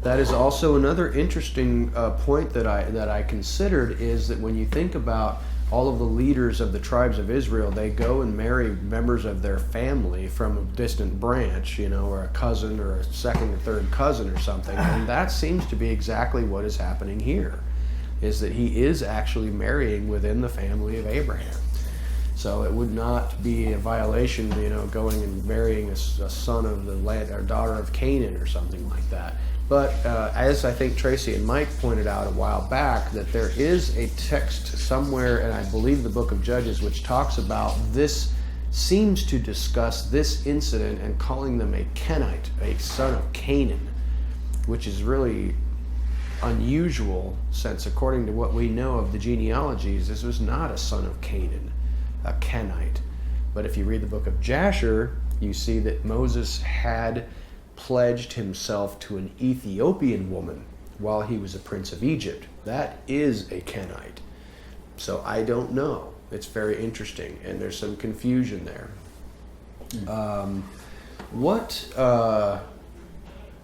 That is also another interesting point that I considered, is that when you think about all of the leaders of the tribes of Israel, they go and marry members of their family from a distant branch, or a cousin or a second or third cousin or something. And that seems to be exactly what is happening here, is that he is actually marrying within the family of Abraham. So it would not be a violation, going and marrying a son of the land or daughter of Canaan or something like that. But as I think Tracy and Mike pointed out a while back, that there is a text somewhere, and I believe the book of Judges, which talks about this, seems to discuss this incident and calling them a Kenite, a son of Canaan, which is really unusual, since according to what we know of the genealogies, this was not a son of Canaan, a Kenite. But if you read the book of Jasher, you see that Moses had pledged himself to an Ethiopian woman while he was a prince of Egypt. That is a Kenite. So I don't know. It's very interesting, and there's some confusion there.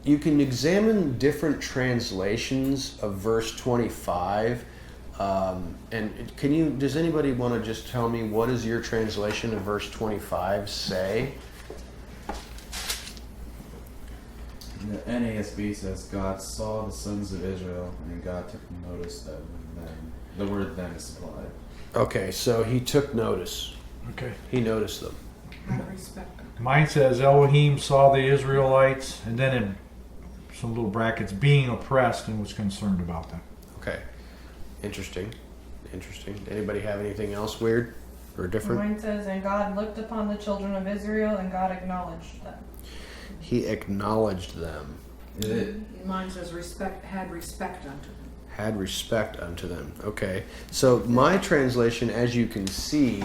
You can examine different translations of verse 25. And does anybody want to just tell me, what does your translation of verse 25 say? The NASB says, God saw the sons of Israel, and God took notice of them. The word "them" is supplied. Okay, so he took notice. Okay. He noticed them. Out of respect. Mine says Elohim saw the Israelites, and then in some little brackets, being oppressed, and was concerned about them. Okay. Interesting. Anybody have anything else weird or different? Mine says, and God looked upon the children of Israel, and God acknowledged them. He acknowledged them. Is it? Mine says had respect unto them. Had respect unto them. Okay. So my translation, as you can see,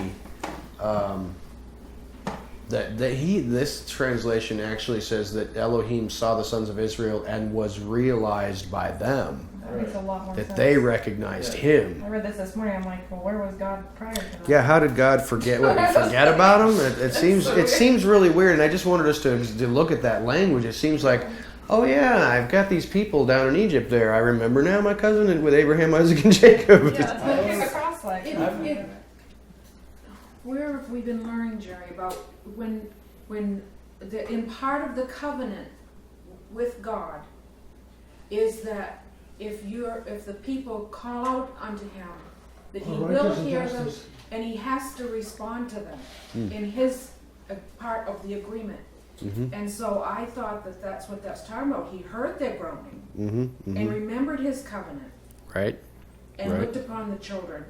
this translation actually says that Elohim saw the sons of Israel and was realized by them. That makes a lot more sense. That they recognized him. I read this morning. I'm like, well, where was God prior to that? Yeah, how did God forget? What, forget about him? It seems really weird, and I just wanted us to look at that language. It seems like, oh yeah, I've got these people down in Egypt there. I remember now my cousin with Abraham, Isaac, and Jacob. Yeah, that's what it came across like. Where have we been learning, Jerry, about when in part of the covenant with God is that if the people call out unto him, that he will hear them, and he has to respond to them in his part of the agreement. Mm-hmm. And so I thought that's what that's talking about. He heard their groaning Mm-hmm. and remembered his covenant, Right. and Right. looked upon the children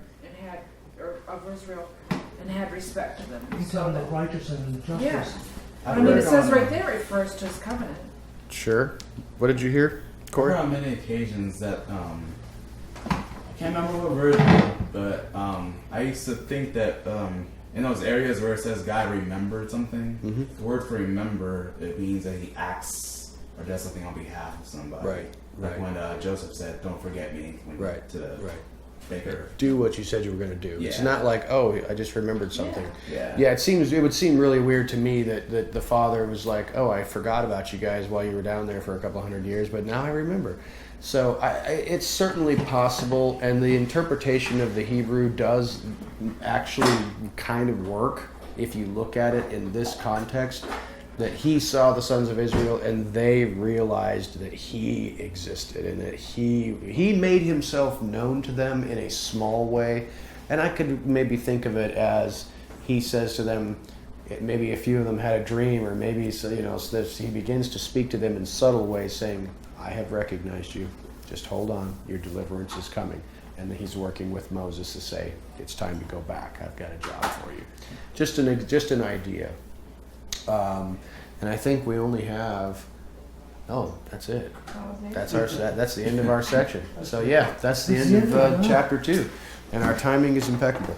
of Israel and had respect to them. He's talking about righteousness and justice. Yeah. I mean, it says right there, it refers to his covenant. Sure. What did you hear, Corey? There are on many occasions that I can't remember what version, but I used to think that in those areas where it says God remembered something, the word for remember, it means that he acts or does something on behalf of somebody. Right. Like when Joseph said, "Don't forget me," when Right. to the Right. baker. Do what you said you were going to do. It's Yeah. not like, oh, I just remembered something. Yeah. Yeah, it would seem really weird to me that the father was like, oh, I forgot about you guys while you were down there for a couple hundred years, but now I remember. So it's certainly possible, and the interpretation of the Hebrew does actually kind of work if you look at it in this context, that he saw the sons of Israel and they realized that he existed and that he made himself known to them in a small way. And I could maybe think of it as he says to them, maybe a few of them had a dream, or maybe he begins to speak to them in subtle ways, saying, I have recognized you. Just hold on. Your deliverance is coming. And then he's working with Moses to say, it's time to go back. I've got a job for you. Just an idea. And I think we only have. Oh, that's it. That's the end of our section. So yeah, that's the end of chapter 2, and our timing is impeccable.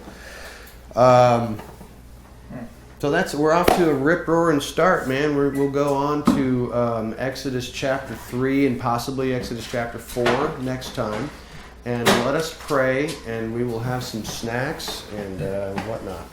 So we're off to a rip-roaring start, man. We'll go on to Exodus chapter 3 and possibly Exodus chapter 4 next time. And let us pray, and we will have some snacks and whatnot.